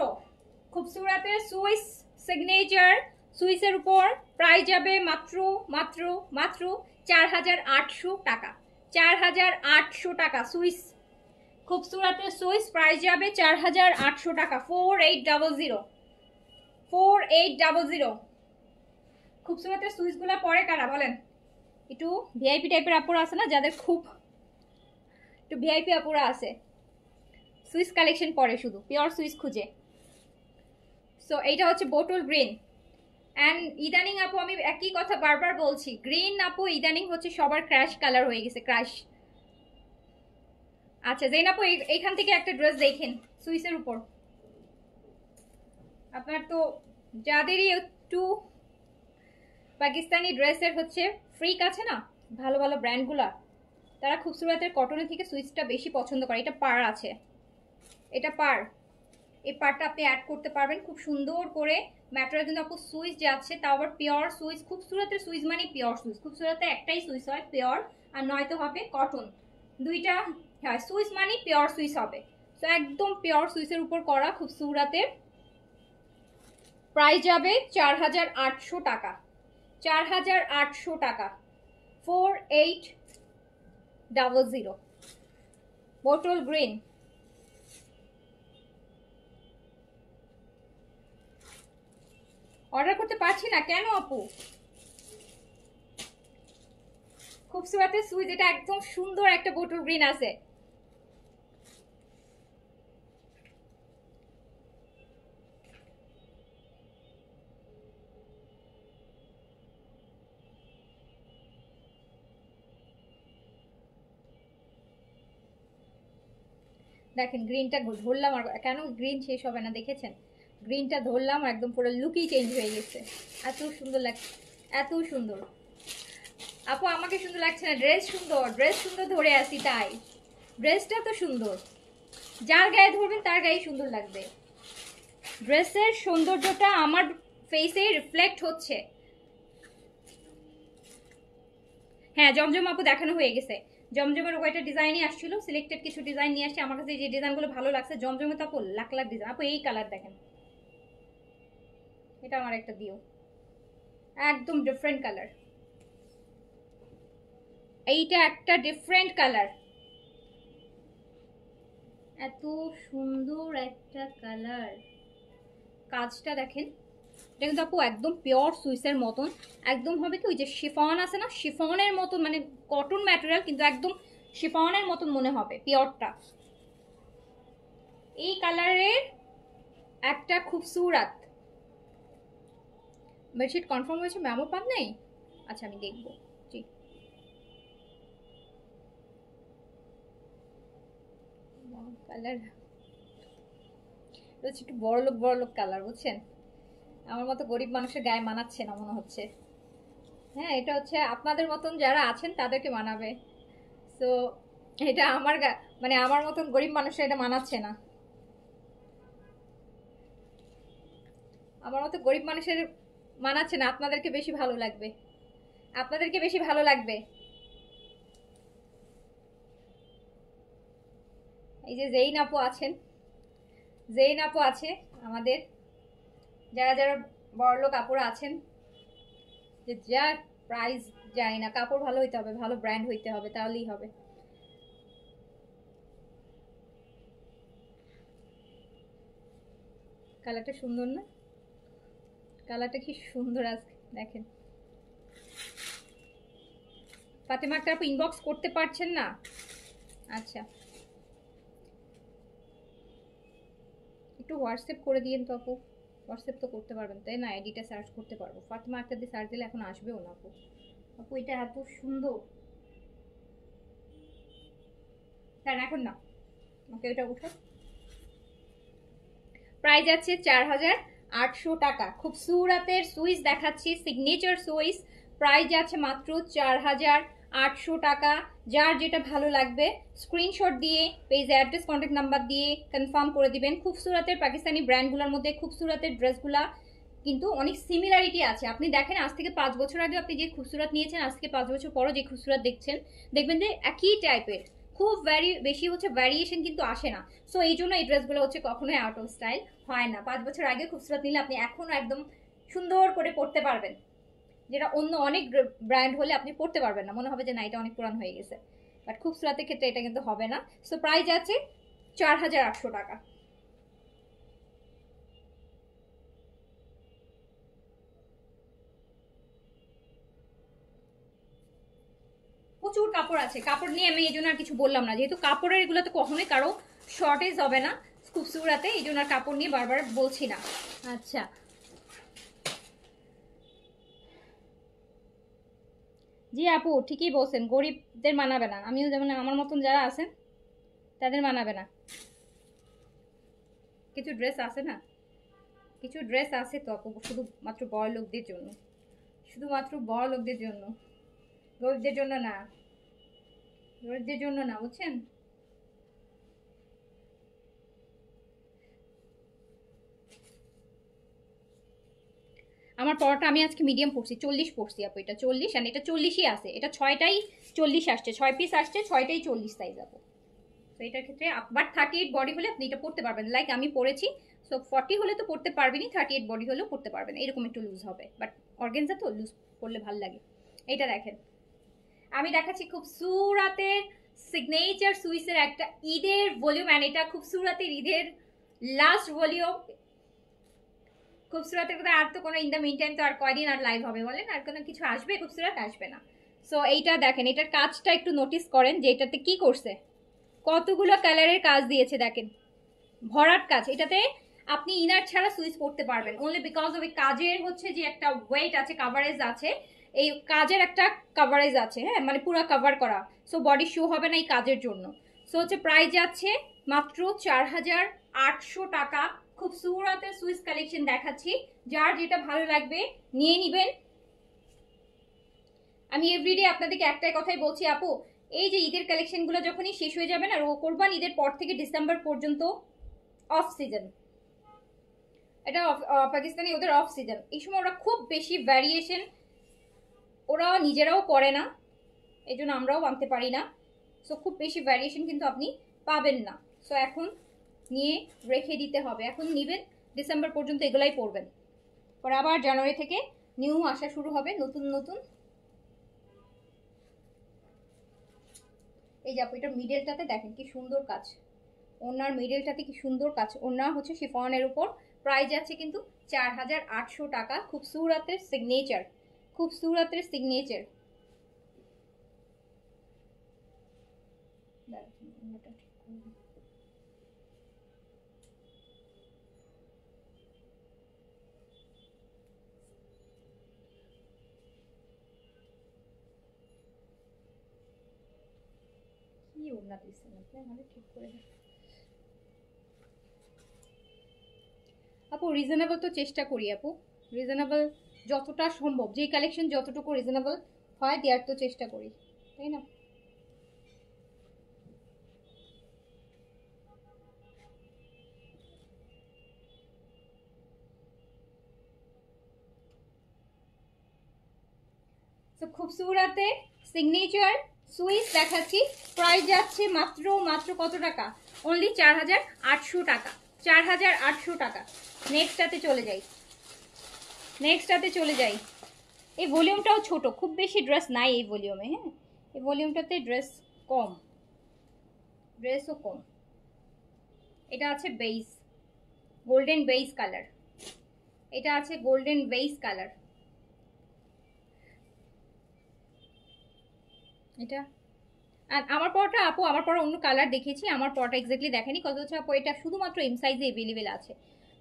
খুবসুরতের সুইস সিগনেচার সুইসের উপর প্রাইস যাবে মাত্র মাত্র মাত্র 4800 টাকা। 4800 টাকা সুইস, খুবসুরতের সুইস প্রাইস যাবে 4800 টাকা। 4800 খুবসুরতের সুইসগুলো পরে কারা বলেন? একটু ভিআইপি টাইপের আপুরা আছে না, যাদের খুব একটু ভিআইপি আপুরা আছে, সুইস কালেকশন পরে শুধু পিওর সুইস খুঁজে। সো এইটা হচ্ছে বোটল গ্রিন। অ্যান্ড ইদানিং আপু আমি একই কথা বারবার বলছি, গ্রিন আপু ইদানিং হচ্ছে সবার ক্র্যাশ কালার হয়ে গেছে, ক্র্যাশ। আচ্ছা জেন আপু এইখান থেকে একটা ড্রেস দেখেন সুইসের উপর। আপনার তো যাদেরই একটু পাকিস্তানি ড্রেসের হচ্ছে ফ্রিক আছে না, ভালো ভালো ব্র্যান্ডগুলা, তারা খুবসুরতের কটনের থেকে সুইচটা বেশি পছন্দ করে। এটা পার আছে, এটা পার, এই পারটা আপনি অ্যাড করতে পারবেন খুব সুন্দর করে। ম্যাটেরিয়াল কিন্তু আপু সুইচ যাচ্ছে, তাও আবার পিওর সুইচ। খুবসুরতের সুইচ মানে পিওর সুইচ, খুবসুরতে একটাই সুইচ হয় পিওর, আর নয়তো হবে কটন, দুইটা। হ্যাঁ, সুইচ মানে পিওর সুইচ হবে। তো একদম পিওর সুইচের উপর করা খুবসুরতের। প্রাইস যাবে 4800 টাকা, 4800 টাকা, 4800। বোটল গ্রিন, অর্ডার করতে পারছি না কেন আপু? খুবসুরতের সুইচ, এটা একদম সুন্দর একটা বোটল গ্রিন আছে। দেখেন গ্রিনটা ধরলাম, আর কেন গ্রিন শেষ হবে না দেখেছেন? গ্রিনটা ধরলাম, একদম পুরো লুকই চেঞ্জ হয়ে গেছে। এত সুন্দর লাগছে, এত সুন্দর। আপু আমাকে সুন্দর লাগছে না, ড্রেস সুন্দর, ড্রেস সুন্দর ধরে আসি তাই। ড্রেসটা তো সুন্দর, যার গায়ে ধরবেন তার গায়ে সুন্দর লাগবে। ড্রেসের সৌন্দর্যটা আমার ফেসে রিফ্লেক্ট হচ্ছে। হ্যাঁ, জমজম আপু দেখানো হয়ে গেছে। জমজমের ওপর একটা ডিজাইনই আসছিল, সিলেক্টেড কিছু ডিজাইন নিয়ে আসছে। আমার কাছে যে ডিজাইনগুলো ভালো লাগছে জমজমে, তো আপু লাখ লাখ ডিজাইন। আপু এই কালার দেখেন, এটা আমার একটা দিও, একদম ডিফারেন্ট কালার। এইটা একটা ডিফারেন্ট কালার, এত সুন্দর একটা কালার। কাজটা দেখেন, এটা কিন্তু আপু একদম পিওর সুইসের মতন, একদম হবে কি ওই যে শিফন আছে না, শিফনের মতন, মানে কটন ম্যাটেরিয়াল কিন্তু একদম শিফনের মতন মনে হবে পিওরটা। এই কালারের একটা খুবসুরত বেডশিট কনফার্ম হয়েছে, ম্যামও পান নাই? আচ্ছা আমি দেখবো। ঠিক, কালার একটু বড় লোক কালার, বুঝছেন? আমার মতো গরিব মানুষের গায়ে মানাচ্ছে না মনে হচ্ছে। হ্যাঁ, এটা হচ্ছে আপনাদের মতন যারা আছেন তাদেরকে মানাবে। তো এটা আমার মানে আমার মতন গরিব মানুষের এটা মানাচ্ছে না। আমার মতো গরিব মানুষের মানাচ্ছে না, আপনাদেরকে বেশি ভালো লাগবে, আপনাদেরকে বেশি ভালো লাগবে। এই যে জেইন আপু আছেন, জেইন আপু আছে আমাদের, যারা যারা বড়লোক আপুরা আছেন, যে যা প্রাইস জানি না, কাপড় ভালো হইতে হবে, ভালো ব্র্যান্ড হইতে হবে, তাহলেই হবে। কালারটা সুন্দর না? কালারটা কি সুন্দর আছে দেখেন। ফাতেমা আক্তার আপু ইনবক্স করতে পারছেন না? আচ্ছা, একটু হোয়াটসঅ্যাপ করে দিয়েন তো আপু। হোয়াটসঅ্যাপ তো করতে পারবেন তাই না? আইডিটা সার্চ করতে পারবো। ফাতেমা আক্তার দিয়ে সার্চ দিলে এখন আসবেও না আপু। আপু এটা এত সুন্দর, তার এখন না, ওকে এটা উঠো। প্রাইস আছে 4800 টাকা। খুব সুরাতের সুইচ দেখাচ্ছি, সিগনেচার সুইচ। প্রাইস আছে মাত্র 4800 টাকা। যার যেটা ভালো লাগবে স্ক্রিনশট দিয়ে পেজে অ্যাড্রেস কন্ট্যাক্ট নাম্বার দিয়ে কনফার্ম করে দিবেন। খুব সুরাতের পাকিস্তানি ব্র্যান্ডগুলোর মধ্যে খুব সুরাতের ড্রেসগুলা কিন্তু অনেক সিমিলারিটি আছে। আপনি দেখেন আজ থেকে 5 বছর আগে আপনি যে খুবসুরত নিয়েছেন, আজ থেকে 5 বছর পরও যে খুবসুরত দেখছেন, দেখবেন যে একই টাইপের, খুব বেশি হচ্ছে ভ্যারিয়েশন কিন্তু আসে না। সো এই জন্য এই ড্রেসগুলো হচ্ছে কখনোই আউট অফ স্টাইল হয় না। 5 বছর আগে খুবসুরত নিলে আপনি এখনো একদম সুন্দর করে পরতে পারবেন, যেটা অন্য অনেক ব্র্যান্ড হলে আপনি পরতে পারবেন না, মনে হবে যে না এটা অনেক পুরান হয়ে গেছে। বাট খুবসুরতের ক্ষেত্রে এটা কিন্তু হবে না। সো প্রাইস আছে 4800 টাকা। প্রচুর কাপড় আছে, কাপড় নিয়ে আমি এই জন্য আর কিছু বললাম না, যেহেতু কাপড়ের এগুলো তো কখনোই কারো শর্টেজ হবে না খুবসুরাতে, এই জন্য আর কাপড় নিয়ে বারবার বলছি না। আচ্ছা, জি আপু ঠিকই বলছেন, গরিবদের মানাবে না। আমিও যেমন আমার মতন যারা আছেন তাদের মানাবে না। কিছু ড্রেস আছে না, কিছু ড্রেস আছে তো আপু শুধু মাত্র বড় লোকদের জন্য, শুধুমাত্র বড় লোকদের জন্য, গরিবদের জন্য না, গরিবদের জন্য না, বুঝছেন? আমার পরোটা আমি আজকে মিডিয়াম পড়ছি, 40 পড়ছি আপু, এটা 40, আর এটা 40ই আছে, এটা 6টাই 40 আসছে, 6 পিস আসছে, 6টাই 40 সাইজ আপু। তো এটার ক্ষেত্রে বাট 38 বডি হলে আপনি এটা পড়তে পারবেন, লাইক আমি পড়েছি। সো 40 হলে তো পড়তে পারবেনই, 38 বডি হলেও পড়তে পারবেন, এরকম একটু লুজ হবে, বাট অর্গানজা তো লুজ পড়লে ভালো লাগে। এইটা দেখেন, আমি দেখাচ্ছি খুব সুরাতের সিগনেচার সুইসের একটা ঈদের ভলিউম, অ্যান্ড এটা খুব সুরাতের ঈদের লাস্ট ভলিউম। খুবসুরাতের কথা আর তো কোনো ইন দ্য মিন টাইম তো আর কয়দিন আর লাইভ হবে বলেন, আর কোনো কিছু আসবে? খুবসুরাত আসবে না। সো এইটা দেখেন, এটার কাজটা একটু নোটিস করেন যে এটাতে কি করছে, কতগুলো কালারের কাজ দিয়েছে দেখেন, ভরাট কাজ। এটাতে আপনি ইনার ছাড়া সুইচ করতে পারবেন, অনলি বিকজ অফ এই কাজের হচ্ছে যে একটা ওয়েট আছে, কাভারেজ আছে, এই কাজের একটা কাভারেজ আছে, হ্যাঁ, মানে পুরো কভার করা। সো বডি শো হবে না এই কাজের জন্য। সো হচ্ছে প্রাইস যাচ্ছে মাত্র 4800 টাকা। খুব সুরাতের সুইচ কালেকশন দেখাচ্ছি, যার যেটা ভালো লাগবে নিয়ে নিবেন। আমি এভরিডে আপনাদেরকে একটাই কথাই বলছি আপু, এই যে ঈদের কালেকশনগুলো যখনই শেষ হয়ে যাবে না, কোরবান ঈদের পর থেকে ডিসেম্বর পর্যন্ত অফ সিজন, এটা পাকিস্তানি ওদের অফ সিজন, এই সময় ওরা খুব বেশি ভ্যারিয়েশন ওরা নিজেরাও করে না, এই জন্য আমরাও আনতে পারি না। সো খুব বেশি ভ্যারিয়েশন কিন্তু আপনি পাবেন না। সো এখন নিয়ে রেখে দিতে হবে, এখন নিবেন, ডিসেম্বর পর্যন্ত এগুলাই পরবেন, পরে আবার জানুয়ারি থেকে নিউ আসা শুরু হবে, নতুন নতুন। এই যে আপু, এটা মিডলটাতে দেখেন কি সুন্দর কাজ, ওনার মিডলটাতে কি সুন্দর কাজ, ওনা হচ্ছে শিফনের উপর। প্রাইস আছে কিন্তু 4800 টাকা। খুব সুরাতের সিগনেচার, খুব সুরাতের সিগনেচার। কি ওনা দিচ্ছেন আপনি, আমাদের ঠিক করে দেন আপু। রিজনেবল তো চেষ্টা করি আপু, রিজনেবল যতটা সম্ভব, যেই কালেকশন যতটুকু রিজনেবল হয় দেওয়ার তো চেষ্টা করি, তাই না? তো খুবসুরাতে সিগনেচার সুইস দেখাচ্ছি, প্রাইস যাচ্ছে মাত্র মাত্র কত টাকা, অনলি 4800 টাকা, 4800 টাকা। নেক্সটটাতে চলে যাই, নেক্সটটাতে চলে যাই। এই ভলিউমটাও ছোট, খুব বেশি ড্রেস নাই এই ভলিউমে, হ্যাঁ, এই ভলিউমটাতে ড্রেস কম, ড্রেসও কম। এটা আছে বেইজ, গোল্ডেন বেইজ কালার, এটা আছে গোল্ডেন বেইজ কালার, এটা। আর আমার পরটা আপু, আমার পর অন্য কালার দেখেছি, আমার পরটা এক্স্যাক্টলি দেখেনি, কত হচ্ছে আপু এটা শুধুমাত্র এম সাইজে অ্যাভেলেবেল আছে।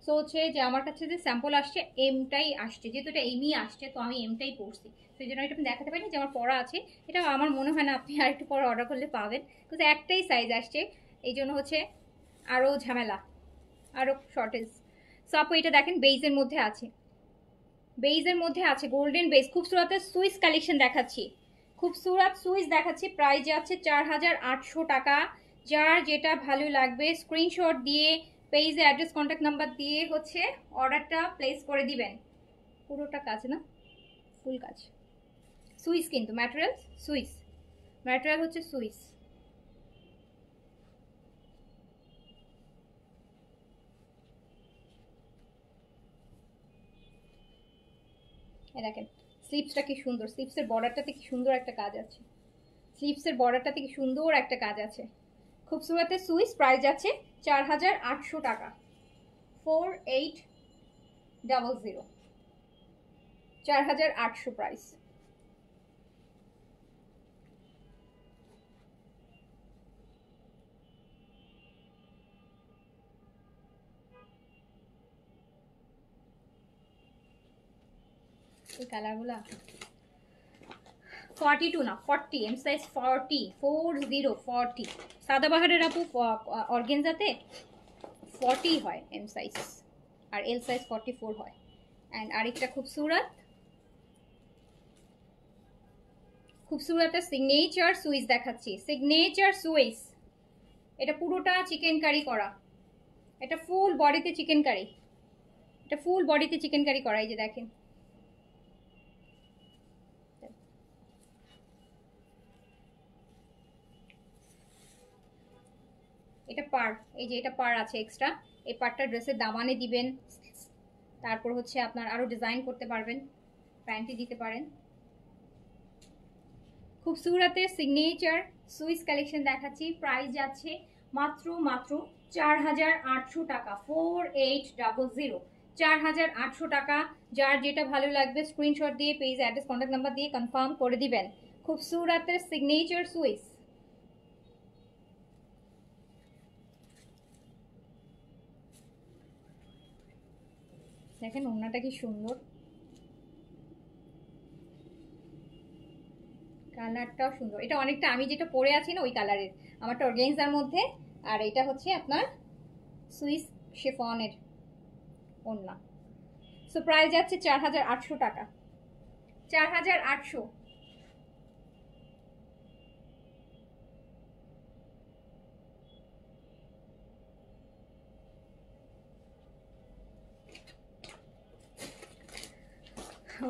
সো হচ্ছে যে আমার কাছে যে স্যাম্পল আসছে এমটাই আসছে, যেহেতু এটা এমই আসছে তো আমি এমটাই পড়ছি, সেই জন্য এটা আমি দেখাতে পারিনি যে আমার পড়া আছে। এটা আমার মনে হয় না আপনি আরেকটু পরে অর্ডার করলে পাবেন, কিন্তু একটাই সাইজ আসছে, এই জন্য হচ্ছে আরও ঝামেলা, আরও শর্টেজ। সো আপু এটা দেখেন বেইজের মধ্যে আছে, বেইজের মধ্যে আছে গোল্ডেন বেইজ। খুবসুরাতের সুইস কালেকশন দেখাচ্ছি, খুবসুরাত সুইস দেখাচ্ছি, প্রাইস আছে 4800 টাকা। যার যেটা ভালো লাগবে স্ক্রিনশট দিয়ে পেজে অ্যাড্রেস কন্ট্যাক্ট নাম্বার দিয়ে হচ্ছে অর্ডারটা প্লেস করে দিবেন। পুরোটা কাজ না, ফুল কাজ, সুইস কিন্তু ম্যাটেরিয়াল সুইস, ম্যাটেরিয়াল হচ্ছে সুইস। দেখেন স্লিপসটা কি সুন্দর, স্লিপসের বর্ডারটাতে কি সুন্দর একটা কাজ আছে, স্লিপসের বর্ডারটাতে কি সুন্দর একটা কাজ আছে। খুবসুরতের সুইস, প্রাইস আছে 4800 টাকা, 4800, 4800 প্রাইস। এই কালারগুলা 42 না 40, এম সাইজ 40, 40 সাদাবাহারের আপু অর্গেনজাতে 40 হয় এম সাইজ, আর এল সাইজ 44 হয়। অ্যান্ড আরেকটা খুবসুরত খুবসুরত সিগনেচার সুইস দেখাচ্ছি, সিগনেচার সুইস। এটা পুরোটা চিকেন কারি করা, এটা ফুল বডিতে চিকেন কারি, এটা ফুল বডিতে চিকেন কারি করা। এই যে দেখেন, এটা পার, এই যে এটা পার আছে এক্সট্রা, এই পারটা ড্রেসের দামানে দিবেন। তারপর হচ্ছে আপনার আরো ডিজাইন করতে পারবেন, প্যান্টি দিতে পারেন। খুবসুরতের সিগনেচার সুইস কালেকশন দেখাচ্ছি। প্রাইস যাচ্ছে মাত্র 4,800 টাকা, 4800, 4,800 টাকা। যার যেটা ভালো লাগবে স্ক্রিনশট দিয়ে পেজ অ্যাড্রেস কন্ট্যাক্ট নাম্বার দিয়ে কনফার্ম করে দিবেন। খুবসুরতের সিগনেচার সুইস। দেখেন ওড়নাটা কি সুন্দর, কালারটাও সুন্দর। এটা অনেকটা আমি যেটা পরে আছি না ওই কালারের, আমারটা অর্গানজার মধ্যে, আর এটা হচ্ছে আপনার সুইস শিফনের ওড়না। সো প্রাইস যাচ্ছে 4,800 টাকা, 4,800।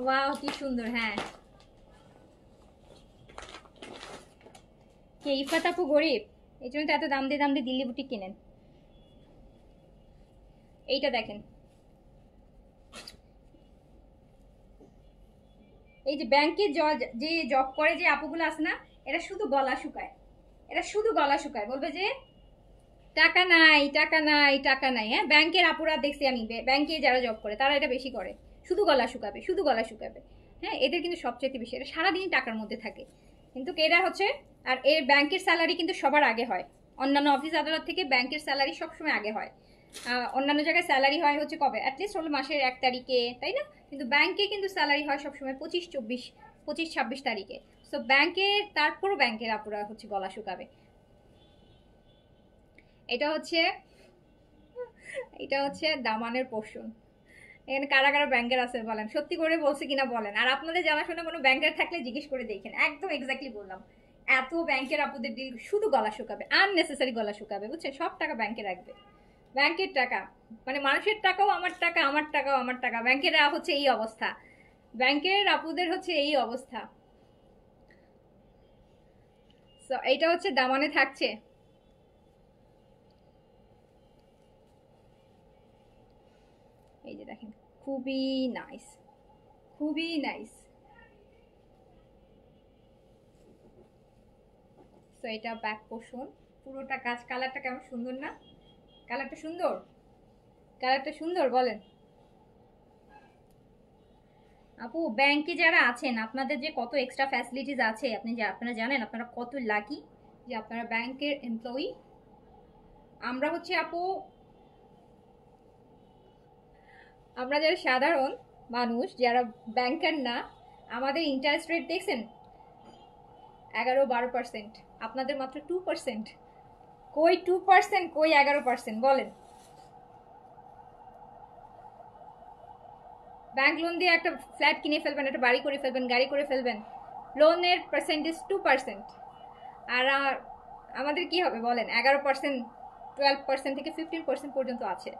ওয়াও কি সুন্দর। হ্যাঁ, কে ইফাত আপু গরিব, এই জন্য তো এত দাম দিয়ে দিল্লি বুটিক কিনেন। এইটা দেখেন, এই যে ব্যাংকে যে জব করে যে আপুগুলো আছে না, এরা শুধু গলা শুকায়, এরা শুধু গলা শুকায়, বলবে যে টাকা নাই টাকা নাই টাকা নাই। হ্যাঁ, ব্যাংকের আপুরা দেখছি আমি, ব্যাংকে যারা জব করে তারা এটা বেশি করে, শুধু গলা শুকাবে শুধু গলা শুকাবে। হ্যাঁ, এদের কিন্তু সবচেয়ে বেশি, এরা সারাদিন টাকার মধ্যে থাকে। কিন্তু এরা হচ্ছে, আর এর ব্যাংকের স্যালারি কিন্তু সবার আগে হয়, অন্যান্য অফিস আদালত থেকে ব্যাংকের স্যালারি সবসময় আগে হয়। অন্যান্য জায়গায় স্যালারি হয় হচ্ছে কবে, অ্যাটলিস্ট হলো মাসের 1 তারিখে, তাই না? কিন্তু ব্যাংকে কিন্তু স্যালারি হয় সবসময় 25, 24, 25, 26 তারিখে। সো ব্যাংকে, তারপরও ব্যাংকের আপুরা হচ্ছে গলা শুকাবে। এটা হচ্ছে দামানের পোর্শন। এখানে কারা কারা ব্যাংকার আছে বলেন, সত্যি করে বলছে কিনা বলেন। আর আপনাদের জানাশোনা কোনো ব্যাংকার থাকলে জিজ্ঞেস করে দেখেন, একদম এক্স্যাক্টলি বললাম। এত ব্যাংকের আপুদের ডিল শুধু গলা শুকাবে, আননেসেসারি গলা শুকাবে, বুঝছেন? সব টাকা ব্যাংকে রাখবে, ব্যাংকের টাকা মানে মানুষের টাকাও আমার টাকা, আমার টাকাও আমার টাকা। ব্যাংকের হচ্ছে এই অবস্থা, ব্যাংকের আপুদের হচ্ছে এই অবস্থা। সো এইটা হচ্ছে দামানে থাকছে। এই যে দেখেন, খুবই নাইস, খুবই নাইস। সো এটা ব্যাক পোর্শন, পুরোটা কাজ। কালারটা কেমন সুন্দর না? কালারটা সুন্দর, কালারটা সুন্দর বলেন আপু। ব্যাংকে যারা আছেন আপনাদের যে কত এক্সট্রা ফ্যাসিলিটিস আছে, আপনারা জানেন? আপনারা কত লাকি যে আপনারা ব্যাংকের এমপ্লয়ি। আমরা হচ্ছে আপু, আমরা যারা সাধারণ মানুষ, যারা ব্যাংকার না, আমাদের ইন্টারেস্ট রেট দেখছেন 11-12%, আপনাদের মাত্র 2%। কই 2%, কই 11%? বলেন। ব্যাংক লোন দিয়ে একটা ফ্ল্যাট কিনে ফেলবেন, একটা বাড়ি করে ফেলবেন, গাড়ি করে ফেলবেন, লোনের পার্সেন্টেজ 2%। আর আমাদের কি হবে বলেন? 11%, 12% থেকে 15% পর্যন্ত আছে।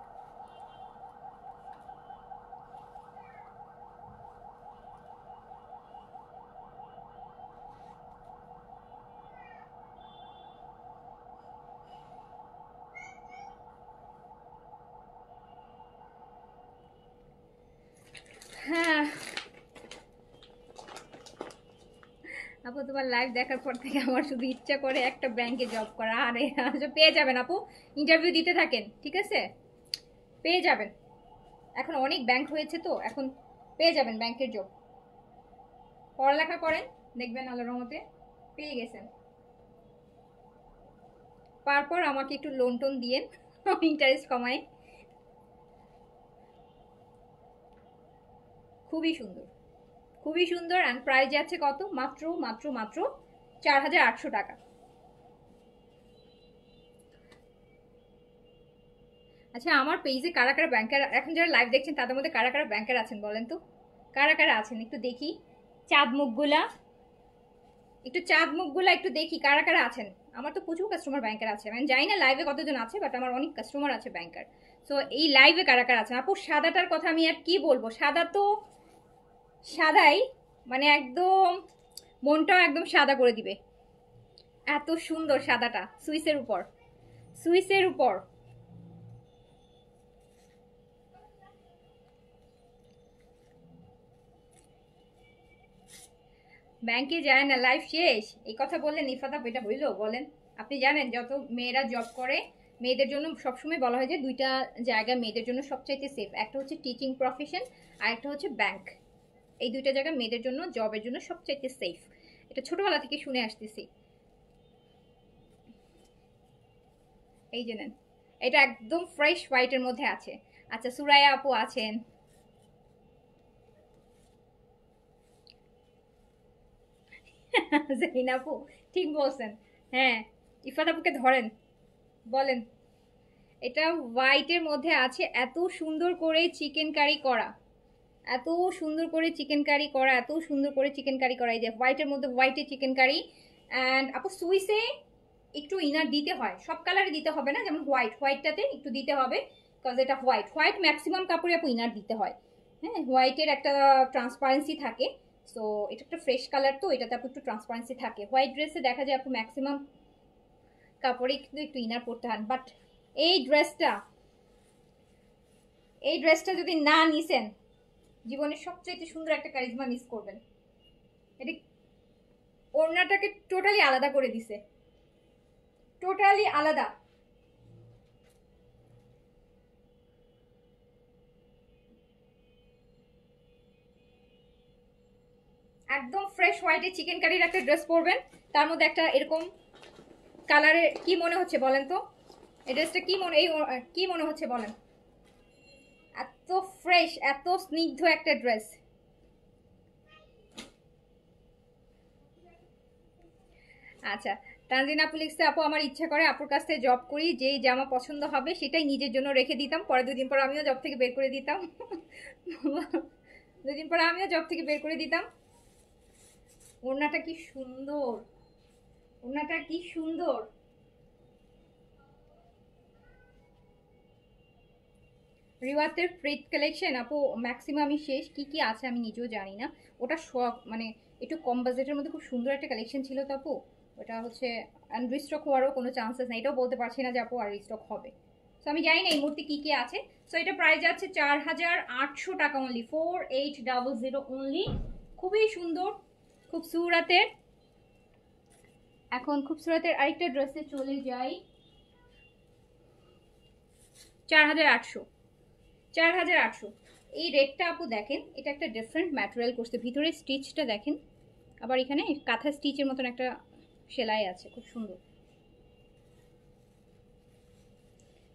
হ্যাঁ আপু, তোমার লাইভ দেখার পর থেকে আমার শুধু ইচ্ছা করে একটা ব্যাংকে জব করা। আরে পেয়ে যাবেন আপু, ইন্টারভিউ দিতে থাকেন, ঠিক আছে? পেয়ে যাবেন, এখন অনেক ব্যাংক হয়েছে তো, এখন পেয়ে যাবেন ব্যাংকের জব। পড়ালেখা করেন, দেখবেন আল্লাহর রহমতে পেয়ে গেছেন। তারপর আমাকে একটু লোন টোন দিয়েন, ইন্টারেস্ট কমাই। খুবই সুন্দর, খুবই সুন্দর। অ্যান্ড প্রাইস যাচ্ছে কত? মাত্র মাত্র মাত্র 4,800 টাকা। আচ্ছা, আমার পেজে কারা কারা ব্যাংকার, এখন যারা লাইভ দেখছেন তাদের মধ্যে কারা কারা ব্যাংকার আছেন বলেন তো? কারা কারা আছেন একটু দেখি চাঁদ মুখগুলা। একটু চাঁদ মুখগুলো একটু দেখি কারা কারা আছেন। আমার তো প্রচুর কাস্টমার ব্যাংকার আছে, আমি জানি না লাইভে কতজন আছে, বাট আমার অনেক কাস্টমার আছে ব্যাংকার। সো এই লাইভে কারা কারা আছেন? আপু সাদাটার কথা আমি আর কি বলবো, সাদা তো সাদাই, মানে একদম মনটাও একদম সাদা করে দিবে, এত সুন্দর সাদাটা সুইসের উপর, সুইসের উপর। ব্যাংকে যায় না, লাইফ শেষ, এই কথা বললেন ইফাত আপু, এটা হইলো বলেন? আপনি জানেন যত মেয়েরা জব করে মেয়েদের জন্য সবসময় বলা হয় যে দুইটা জায়গা মেয়েদের জন্য সবচাইতে সেফ, একটা হচ্ছে টিচিং প্রফেশন আর একটা হচ্ছে ব্যাংক। এই দুইটা জায়গা মেয়েদের জন্য জবের জন্য সবচাইতে সেফ, এটা ছোটবেলা থেকে শুনে আসতেছি। এই যে নেন, এটা একদম ফ্রেশ হোয়াইটের মধ্যে আছে। আচ্ছা সুরাইয়া আপু আছেন, জানিনা আপু, ঠিক বলছেন। হ্যাঁ, ইফাত আপুকে ধরেন, বলেন। এটা হোয়াইটের মধ্যে আছে, এত সুন্দর করে চিকেন কারি করা, এত সুন্দর করে চিকেন কারি করা, এত সুন্দর করে চিকেন কারি করা। এই যে হোয়াইটের মধ্যে হোয়াইটে চিকেন কারি। অ্যান্ড আপু সুইসে একটু ইনার দিতে হয়, সব কালারে দিতে হবে না, যেমন হোয়াইট, হোয়াইটটাতে একটু দিতে হবে, বিকজ এটা হোয়াইট, হোয়াইট ম্যাক্সিমাম কাপড়ে আপু ইনার দিতে হয়। হ্যাঁ, হোয়াইটের একটা ট্রান্সপারেন্সি থাকে, সো এটা একটা ফ্রেশ কালার, তো এটাতে আপু একটু ট্রান্সপারেন্সি থাকে। হোয়াইট ড্রেসে দেখা যায় আপু ম্যাক্সিমাম কাপড়ে কিন্তু একটু ইনার পরতে হয়, বাট এই ড্রেসটা, এই ড্রেসটা যদি না নিছেন জীবনের সবচেয়ে সুন্দর একটা কারিজমা মিস করবেন। এটা ওড়নাটাকে টোটালি আলাদা করে দিছে, টোটালি আলাদা। একদম ফ্রেশ হোয়াইটে চিকেন কারির একটা ড্রেস পরবেন, তার মধ্যে একটা এরকম কালারে, কি মনে হচ্ছে বলেন তো? এই ড্রেসটা কি মনে, এই কি মনে হচ্ছে বলেন? এত ফ্রেশ, এত স্নিগ্ধ একটা ড্রেস। আচ্ছা, তানজিনা আপু লিখছে আপু আমার ইচ্ছা করে আপুর কাছ থেকে জব করি, যেই জামা পছন্দ হবে সেটাই নিজের জন্য রেখে দিতাম, পরে দুদিন পর আমিও জব থেকে বের করে দিতাম। দুদিন পর আমিও জব থেকে বের করে দিতাম। ওড়নাটা কি সুন্দর, ওড়নাটা কি সুন্দর। রিওয়াতের ফ্রেড কালেকশন আপু ম্যাক্সিমামই শেষ, কি কি আছে আমি নিজেও জানি না। ওটা শখ, মানে একটু কম বাজেটের মধ্যে খুব সুন্দর একটা কালেকশন ছিল তো আপু, ওটা হচ্ছে রিস্টক হওয়ারও কোনো চান্সেস নেই, এটাও বলতে পারছি না যে আপু আর রিস্টক হবে। সো আমি জানি না এই মুহূর্তে কি কি আছে। সো এটা প্রাইস যাচ্ছে 4800 টাকা অনলি, 4800 অনলি। খুবই সুন্দর, খুব সুরাতের। এখন খুব সুরাতের আরেকটা ড্রেসে চলে যাই। 4800, 4800। এই রেডটা আপু দেখেন, এটা একটা ডিফারেন্ট ম্যাটেরিয়াল করছে, ভিতরে স্টিচটা দেখেন, আবার এখানে কাঁথা স্টিচের মতন একটা সেলাই আছে, খুব সুন্দর।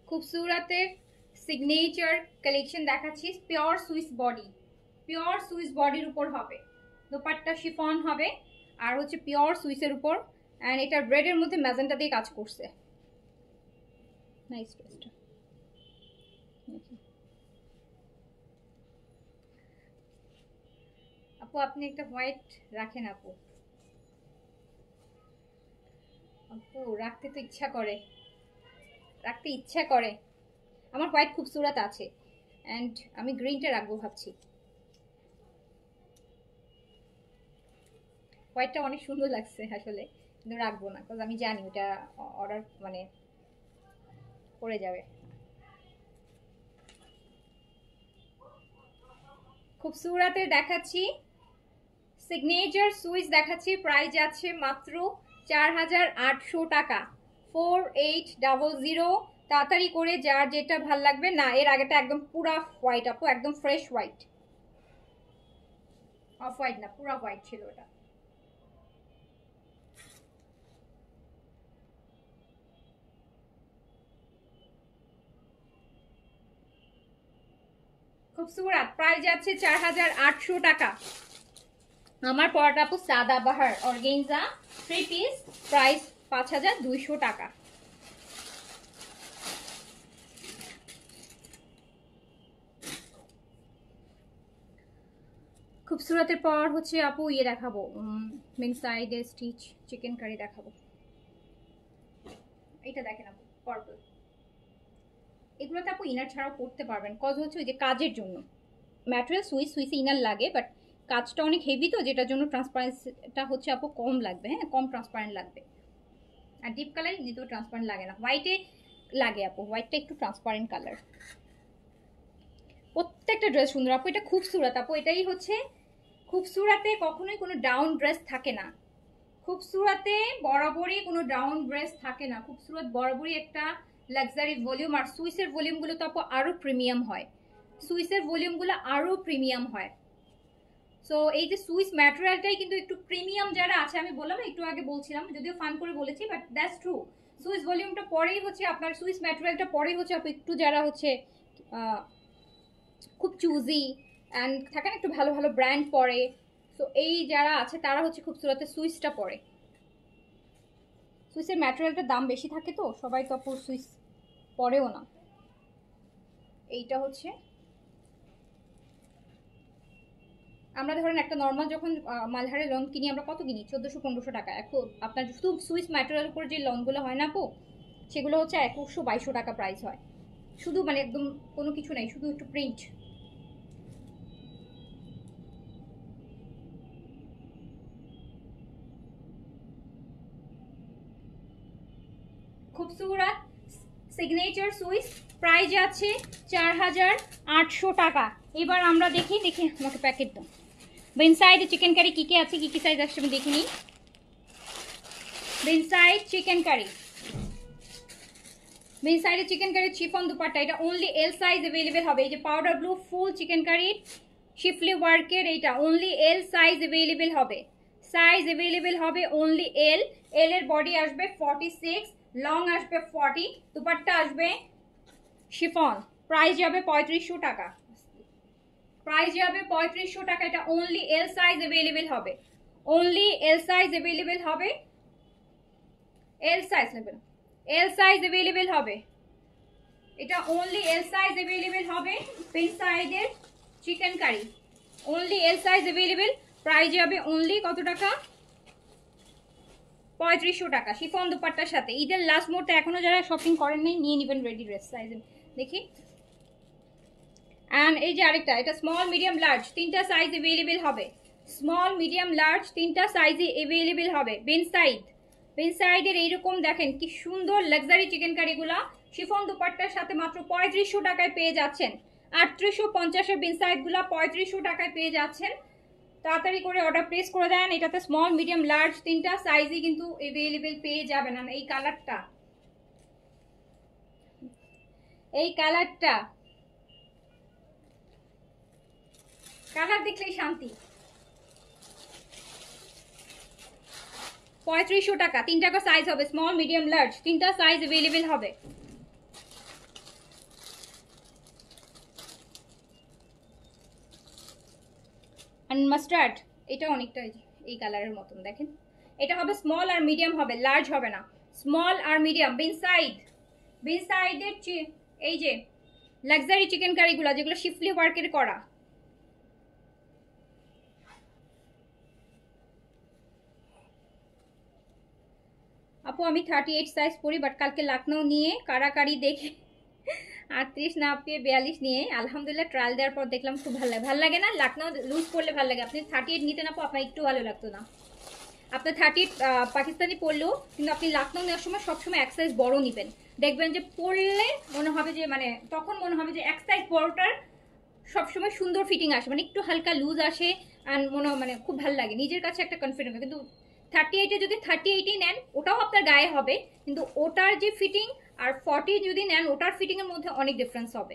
খুব সুরাতের সিগনেচার কালেকশন দেখাচ্ছি, pure Swiss body, pure Swiss বডির উপর হবে, দোপাট্টা শিফন হবে, আর হচ্ছে পিওর সুইসের উপর। অ্যান্ড এটা রেডের মধ্যে ম্যাজেন্টা দিয়ে কাজ করছে। নাইস ড্রেসটা, আপু আপনি একটা হোয়াইট রাখেন আপু। আপু রাখতে তো ইচ্ছা করে, রাখতে ইচ্ছা করে। আমার হোয়াইট খুবসুরত আছে, অ্যান্ড আমি গ্রিনটা রাখবো ভাবছি। হোয়াইটটা অনেক সুন্দর লাগছে আসলে, কিন্তু রাখবো না, কারণ আমি জানি ওটা অর্ডার মানে পড়ে যাবে। খুবসুরতের দেখাচ্ছি, সিগনেচার সুইস দেখাচ্ছি, প্রাইস আছে মাত্র 4800 টাকা, 4800। তাড়াতাড়ি করে যার যেটা ভাল লাগবে। না, এর আগেটা একদম পুরা হোয়াইট আপু, একদম ফ্রেশ হোয়াইট, অফ হোয়াইট না, পুরা হোয়াইট ছিল ওটা। খুবসুরত, প্রাইস যাচ্ছে 4800 টাকা। আমার পরাটা আপু সাদা বাহার অর্গেনজা 3 পিস, প্রাইস 5200 টাকা। খুবসুরতের পর হচ্ছে আপু ইয়ে দেখাবো, মেন সাইডে স্টিচ চিকেন কারি দেখাবো। এটা দেখেন আপু, পার্পল। এগুলোতে আপু ইনার ছাড়াও পরতে পারবেন, কজ হচ্ছে ওই যে কাজের জন্য ম্যাটেরিয়াল সুইসে ইনার লাগে, বাট কাজটা অনেক হেভি তো, যেটার জন্য ট্রান্সপারেন্সিটা হচ্ছে আপু কম লাগবে, হ্যাঁ কম ট্রান্সপারেন্ট লাগবে। আর ডিপ কালার এমনিতেও ট্রান্সপারেন্ট লাগে না, হোয়াইটে লাগে আপু, হোয়াইটটা একটু ট্রান্সপারেন্ট কালার। প্রত্যেকটা ড্রেস সুন্দর আপু, এটা খুবসুরত আপু, এটাই হচ্ছে খুবসুরতে কখনোই কোনো ডাউন ড্রেস থাকে না। খুবসুরতে বরাবরই কোনো ডাউন ড্রেস থাকে না, খুবসুরত বরাবরই একটা লাক্সারি ভলিউম। আর সুইসের ভলিউমগুলো তো আপু আরও প্রিমিয়াম হয়, সুইসের ভলিউমগুলো আরও প্রিমিয়াম হয়। সো এই যে সুইস ম্যাটেরিয়ালটাই কিন্তু একটু প্রিমিয়াম যারা আছে, আমি বললাম একটু আগে বলছিলাম, যদিও ফান করে বলেছি, বাট দ্যাটস ট্রু। সুইস ভলিউমটা পরেই হচ্ছে আপনার, সুইস ম্যাটেরিয়ালটা পরেই হচ্ছে আপু একটু যারা হচ্ছে খুব চুজি অ্যান্ড থাকে না একটু ভালো ভালো ব্র্যান্ড পরে, সো এই যারা আছে তারা হচ্ছে খুবসুরতে সুইসটা পরে। সুইসের ম্যাটেরিয়ালটার দাম বেশি থাকে তো সবাই তো আপু সুইস পরেও না। এইটা হচ্ছে আমরা ধরেন একটা নর্মাল যখন মালহারের লন কিনি আমরা কত কিনি, 1400-1500 টাকা। এখন আপনার শুধু সুইস ম্যাটেরিয়াল উপর যে লনগুলো হয় না আপু, সেগুলো হচ্ছে 2100-2200 টাকা প্রাইস হয়, শুধু মানে একদম কোনো কিছু নেই, শুধু একটু প্রিন্ট। খুবসুরত সিগনেচার সুইস প্রাইস আছে 4800 টাকা। এবার আমরা দেখি আমাকে প্যাকেট দাও। ইনসাইড চিকেন কারি কি কি আছে, কি কি সাইজ আসছে আমি দেখে নিই। ইনসাইড চিকেন কারি, ইনসাইডে চিকেন কারি চিফন দুপাট্টা, এটা অনলি এল সাইজ अवेलेबल হবে। এই যে powder blue full chikankari শিফলি ওয়ার্কের, এইটা অনলি এল সাইজ अवेलेबल হবে, সাইজ अवेलेबल হবে অনলি এল। এল এর বডি আসবে 46, লং আসবে 40, দুপাট্টা আসবে শিফন। প্রাইস যাবে 3500 টাকা, প্রাইস যাবে 3500 টাকা। এটা অনলি এল সাইজ अवेलेबल হবে, অনলি এল সাইজ अवेलेबल হবে, এল সাইজ নেবেন, এল সাইজ अवेलेबल হবে, এটা অনলি এল সাইজ अवेलेबल হবে। পিন সাইডের chikankari only L size available, price যাবে অনলি কত টাকা, 3500 টাকা শিফন দুপাট্টার সাথে। ঈদের লাস্ট মুহূর্তে এখনো যারা শপিং করেন নাই নিয়ে নেবেন রেডি ড্রেস সাইজ। দেখি অ্যান্ড এই যে আরেকটা, এটা স্মল মিডিয়াম লার্জ তিনটা সাইজ अवेलेबल হবে, স্মল মিডিয়াম লার্জ তিনটা সাইজে अवेलेबल হবে। বেন সাইডের এইরকম দেখেন কি সুন্দর লাক্সারি চিকেন কারিগুলা শিফন দুপাট্টার সাথে মাত্র 3500 টাকায় পেয়ে যাচ্ছেন। 3850-এর বেন সাইডগুলা 3500 টাকায় পেয়ে যাচ্ছেন। তাড়াতাড়ি করে অর্ডার প্লেস করে দেন। এটাতে স্মল মিডিয়াম লার্জ তিনটা সাইজই কিন্তু अवेलेबल পেয়ে যাবেন। আর এই কালারটা, এই কালারটা কালার দেখলেই শান্তি। 3500 টাকা, তিনটা সাইজ হবে, স্মল মিডিয়াম লার্জ তিনটা সাইজ अवेलेबल হবে। আর মাস্টার্ড এটা অনেকটা এই কালারের মতন দেখেন, এটা হবে স্মল আর মিডিয়াম হবে, লার্জ হবে না, স্মল আর মিডিয়াম। বিন সাইডের এই যে লাক্সারি চিকেন কারিগুলো যেগুলো শিফলি ওয়ার্কের করা, আপু আমি 38 সাইজ পরি, বাট কালকে লখনৌ নিয়ে কারাকারি দেখে 38 না পেয়ে 42 নিয়ে আলহামদুলিল্লাহ ট্রায়াল দেওয়ার পর দেখলাম খুব ভালো লাগে না, লখনৌ লুজ করলে ভালো লাগে। আপনি 38 নিতেন আপু, আপনার একটু ভালো লাগতো না। আপনার 38 পাকিস্তানি পরলেও কিন্তু আপনি লখনৌ নেওয়ার সময় সবসময় এক সাইজ বড় নেবেন, দেখবেন যে পরলে মনে হবে যে মানে তখন মনে হবে যে এক সাইজ বড়টার সবসময় সুন্দর ফিটিং আসে, মানে একটু হালকা লুজ আসে আর মনে মানে খুব ভালো লাগে, নিজের কাছে একটা কনফিডেন্স। কিন্তু 38-এ যদি 38-ই নেন ওটাও আপনার গায়ে হবে, কিন্তু ওটার যে ফিটিং আর 40 যদি নেন ওটার ফিটিংয়ের মধ্যে অনেক ডিফারেন্স হবে।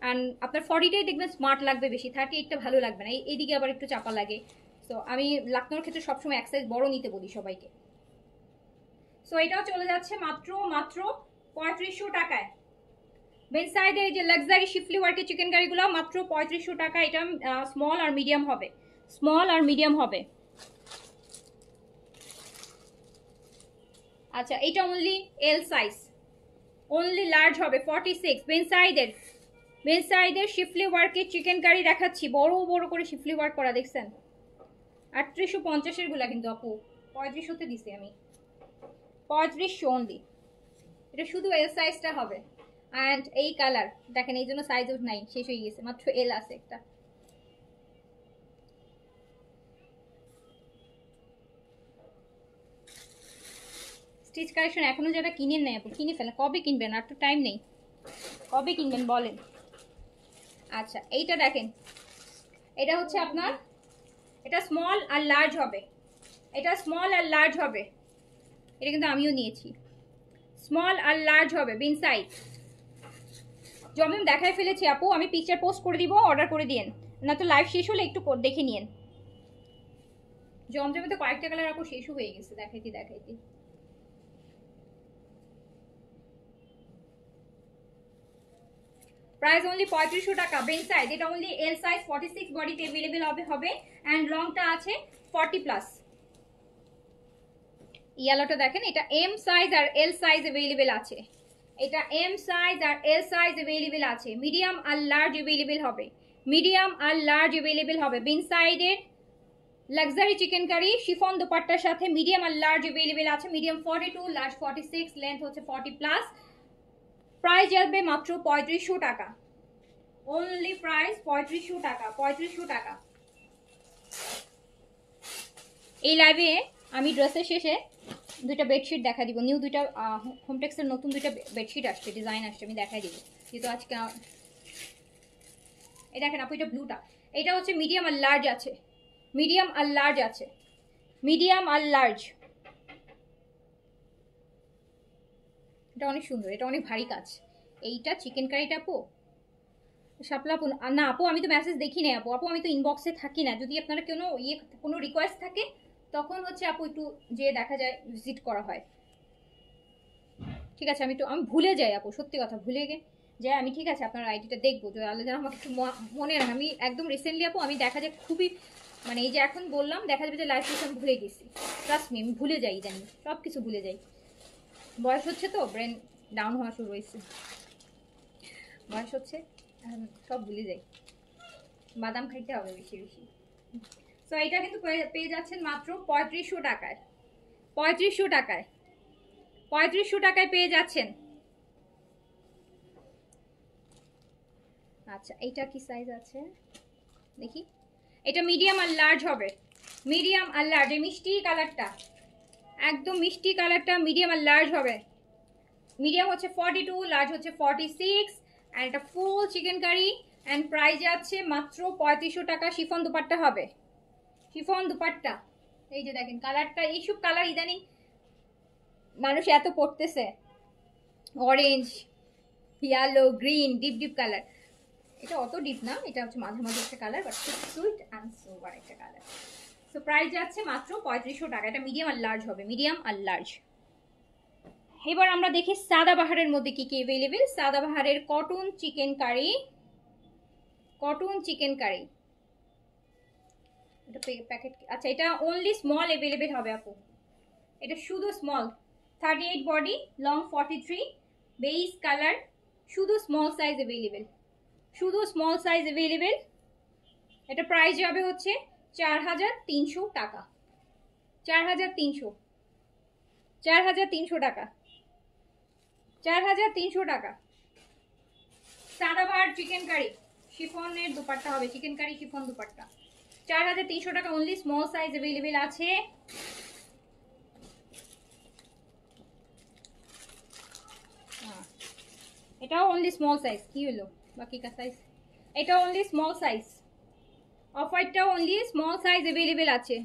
আর আপনার 40টাই দেখবেন স্মার্ট লাগবে বেশি, 38টা ভালো লাগবে না, এইদিকে আবার একটু চাপা লাগে। সো আমি লখনৌর ক্ষেত্রে সবসময় এক সাইজ বড় নিতে বলি সবাইকে। সো এটাও চলে যাচ্ছে মাত্র 3500 টাকায়। বেন সাইডে এই যে লাক্সারি শিফলি ওয়ার্কের চিকেন কারিগুলো মাত্র 3500 টাকা। এটা স্মল আর মিডিয়াম হবে, স্মল আর মিডিয়াম হবে। আচ্ছা এটা only L size, only large হবে 46। বেন সাইডের বেল সাইডের শিফলি ওয়ার্কের চিকেন কারি দেখাচ্ছি, বড় বড় করে শিফলি ওয়ার্ক করা, দেখছেন? 3850 গুলা কিন্তু আপু 3500 দিছি আমি, 3500 অনলি। এটা শুধু এল সাইজটা হবে। অ্যান্ড এই কালার দেখেন, এই জন্য সাইজ আউট নাই, শেষ হয়ে গেছে, মাত্র এল আছে একটা। স্টিচ কালেকশন এখনো যারা কিনেন নাই আপু, কিনে ফেলেন। কবে কিনবেন? আর তো টাইম নেই, কবে কিনবেন বলেন? আচ্ছা এইটা দেখেন, এটা হচ্ছে আপনার, এটা স্মল আর লার্জ হবে, এটা স্মল আর লার্জ হবে। এটা কিন্তু আমিও নিয়েছি, স্মল আর লার্জ হবে বিন সাইজ। জমজম দেখায় ফেলেছি আপু, আমি পিকচার পোস্ট করে দিব, অর্ডার করে দিন, না তো লাইভ শেষ হলে একটু দেখে নিন। জমজমে তো কয়েকটা কালার আপু শেষও হয়ে গেছে, দেখাইতে দেখাইতে। প্রাইস অনলি 3500 টাকা। বেন সাইজ, এটা অনলি এল সাইজ 46 বডিতে अवेलेबल হবে এন্ড লংটা আছে 40 প্লাস। ইয়েলোটা দেখেন, এটা এম সাইজ আর এল সাইজ अवेलेबल আছে, এটা এম সাইজ আর এল সাইজ अवेलेबल আছে। মিডিয়াম আর লার্জ अवेलेबल হবে, মিডিয়াম আর লার্জ अवेलेबल হবে। বেন সাইডের লাক্সারি চিকেন কারি শিফন দুপাট্টার সাথে মিডিয়াম আর লার্জ अवेलेबल আছে। মিডিয়াম 42, লার্জ 46, লেন্থ হচ্ছে 40 প্লাস। প্রাইস যাবে মাত্র 3500 টাকা, অনলি প্রাইস 3500 টাকা, 3500 টাকা। এই লাইভে আমি ড্রেসের শেষে দুইটা বেডশিট দেখা দিব, নিউ দুইটা হোমটেক্সের নতুন দুইটা বেডশিট আসছে, ডিজাইন আসছে, আমি দেখাই দিব। যেহেতু আজকে এই দেখেন আপু, এটা ব্লুটা, এটা হচ্ছে মিডিয়াম আর লার্জ আছে, মিডিয়াম আর লার্জ আছে, মিডিয়াম আর লার্জ। এটা অনেক সুন্দর, এটা অনেক ভারী কাজ। এইটা চিকেন কারিটা আপু, শাপলা আপু না আপু, আমি তো মেসেজ দেখি না আপু, আপু আমি তো ইনবক্সে থাকি না। যদি আপনারা কোনো রিকোয়েস্ট থাকে তখন হচ্ছে আপু একটু যে দেখা যায় ভিজিট করা হয়, ঠিক আছে? আমি ভুলে যাই আপু, সত্যি কথা ভুলে যাই আমি, ঠিক আছে? আপনার আইডিটা দেখবো, তাহলে যেন আমাকে একটু মনে রাখেন। আমি একদম রিসেন্টলি আপু, আমি দেখা যায় খুবই, মানে এই যে এখন বললাম, দেখা যাবে যে লাইফ সেশন ভুলে গেছি। ট্রাস্ট মি, আমি ভুলে যাই, জানি সব কিছু ভুলে যাই, বয়স হচ্ছে তো, ব্রেন ডাউন হওয়া শুরু হয়েছে, বয়স হচ্ছে, সব ভুলে যাই। বাদাম খাইতে হবে বেশি বেশি। তো এটা কিন্তু পেয়ে যাচ্ছেন মাত্র 3500 টাকায়, 3500 টাকায়, 3500 টাকায় পেয়ে যাচ্ছেন। আচ্ছা এইটা কি সাইজ আছে দেখি, এটা মিডিয়াম আর লার্জ হবে, মিডিয়াম আর লার্জ। এই মিষ্টি কালারটা, একদম মিষ্টি কালারটা মিডিয়াম আর লার্জ হবে। মিডিয়াম হচ্ছে 42, লার্জ হচ্ছে 46, অ্যান্ড এটা full chikankari and price যাচ্ছে মাত্র 3500 টাকা। শিফন দুপাট্টা হবে, শিফন দুপাট্টা। এই যে দেখেন কালারটা, এইসব কালার ইদানিং মানুষ এত পড়তেছে, orange, yellow, green, deep deep colour. এটা অত ডিপ না, এটা হচ্ছে মাঝামাঝি একটা কালার, বাট খুব সুইট অ্যান্ড সোবার একটা কালার। সো প্রাইস যাচ্ছে মাত্র 3500 টাকা। এটা মিডিয়াম আর লার্জ হবে, মিডিয়াম আর লার্জ। এবার আমরা দেখি সাদাবাহারের মধ্যে কি কি अवेलेबल। সাদাবাহারের cotton chikankari, cotton chikankari, এটা প্যাকেট। আচ্ছা এটা অনলি স্মল अवेलेबल হবে আপু, এটা শুধু small, 38 body, long 43, base colour, শুধু স্মল সাইজ अवेलेबल, শুধু স্মল সাইজ अवेलेबल। এটা প্রাইস যাবে হচ্ছে 4300 টাকা, 4300, 4300 টাকা, 4300 টাকা। সাদাবাহার চিকেন কারি শিফনের দুপাট্টা হবে, চিকেন কারি শিফন দুপাট্টা, 4300 টাকা অনলি। স্মল সাইজ अवेलेबल আছে। এটাও অনলি স্মল সাইজ, কি হলো বাকি কা সাইজ, এটা অনলি স্মল সাইজ। অফ হোয়াইটটাও অনলি স্মল সাইজ अवेलेबल আছে,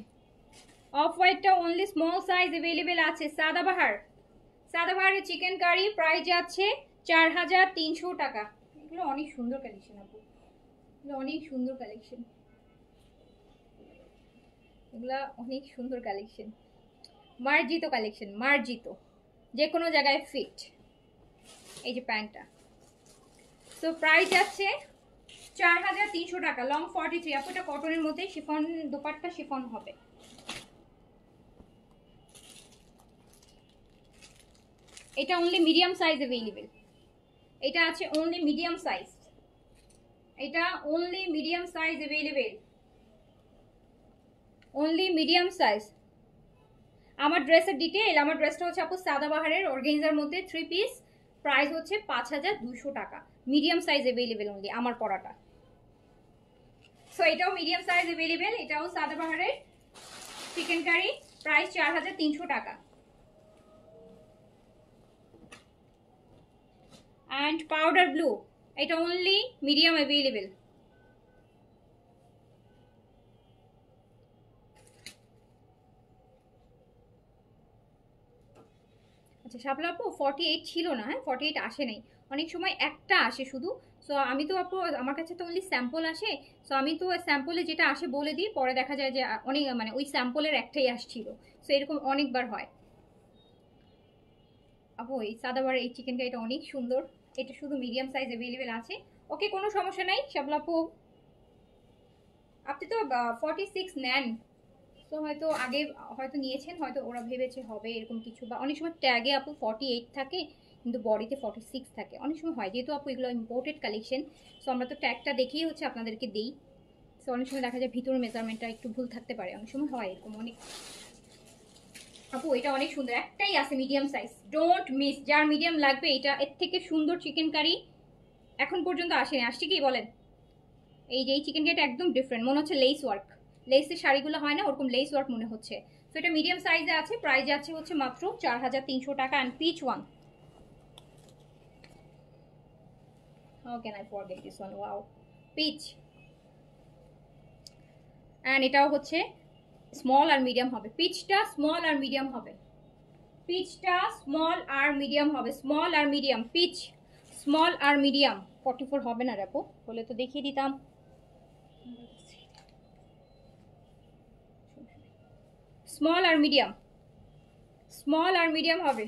অফ হোয়াইটটাও অনলি স্মল সাইজ अवेलेबल আছে। সাদাবাহার, সাদাবাহারের চিকেন কারি প্রাইস যাচ্ছে 4300 টাকা। এগুলো অনেক সুন্দর কালেকশন আপু, এগুলো অনেক সুন্দর কালেকশন, এগুলা অনেক সুন্দর কালেকশন, মার্জিত কালেকশন, মার্জিত, যে কোনো জায়গায় ফিট। এই যে প্যান্টটা, তো প্রাইস যাচ্ছে 4300 টাকা, লং 43। আপু এটা কটনের মধ্যে শিফন দুপাট্টা, শিফন হবে। এটা অনলি মিডিয়াম সাইজ अवेलेबल, এটা আছে অনলি মিডিয়াম সাইজ। এটা only medium size available, only medium size. আমার ড্রেসের ডিটেইল, আমার ড্রেসটা হচ্ছে আপু সাদাবাহারের অর্গানজার মধ্যে 3 পিস, প্রাইস হচ্ছে 5200 টাকা। মিডিয়াম সাইজ অ্যাভেলেবেল অনলি আমার পরাটা। সো এটাও মিডিয়াম সাইজ অ্যাভেলেবেল, এটাও সাদাবাহারের চিকেন কারি, প্রাইস 4300 টাকা। অ্যান্ড পাউডার ব্লু, এটা অনলি মিডিয়াম অ্যাভেলেবেল। আচ্ছা শাপলা আপু 48 ছিল না, হ্যাঁ 48 আসে নাই, অনেক সময় একটা আসে শুধু। সো আমি তো আপু আমার কাছে তো অনলি স্যাম্পল আসে, সো আমি তো স্যাম্পলে যেটা আসে বলে দিই, পরে দেখা যায় যে অনেক মানে ওই স্যাম্পলের একটাই আসছিল। সো এরকম অনেকবার হয় আপু। এই সাদাবার এই চিকেন কারিটা অনেক সুন্দর, এটা শুধু মিডিয়াম সাইজ অ্যাভেলেবেল আছে। ওকে কোনো সমস্যা নাই শাপলা আপু, আপনি তো 46 নেন, তো হয়তো আগে হয়তো নিয়েছেন, হয়তো ওরা ভেবেছে হবে এরকম কিছু, বা অনেক সময় ট্যাগে আপু 48 থাকে কিন্তু বডিতে 46 থাকে, অনেক সময় হয়, যেহেতু আপু এগুলো ইম্পোর্টেড কালেকশন, সো আমরা তো ট্যাগটা দেখেই হচ্ছে আপনাদেরকে দিই। সো অনেক সময় দেখা যায় ভিতর মেজারমেন্টটা একটু ভুল থাকতে পারে, অনেক সময় হয় এরকম অনেক। আপু এটা অনেক সুন্দর, একটাই আছে মিডিয়াম সাইজ, ডোন্ট মিস, যার মিডিয়াম লাগবে এটা, এর থেকে সুন্দর চিকেন কারি এখন পর্যন্ত আসেনি। আসছে কি বলেন? এই যে এই চিকেন কারিটা একদম ডিফারেন্ট, মনে হচ্ছে লেস ওয়ার্ক, লেসের শাড়িগুলো হয় না ওরকম লেস ওয়ার্ক মনে হচ্ছে। তো এটা মিডিয়াম সাইজে আছে, প্রাইস আছে হচ্ছে মাত্র 4300 টাকা। And peach one, how can I forget this one, wow peach. And এটাও হচ্ছে স্মল আর মিডিয়াম হবে, পিচটা স্মল আর মিডিয়াম হবে, পিচটা স্মল আর মিডিয়াম হবে, স্মল আর মিডিয়াম, পিচ স্মল আর মিডিয়াম। 44 হবে না রেপো, বলে তো দেখিয়ে দিতাম। স্মল আর মিডিয়াম, স্মল আর মিডিয়াম হবে,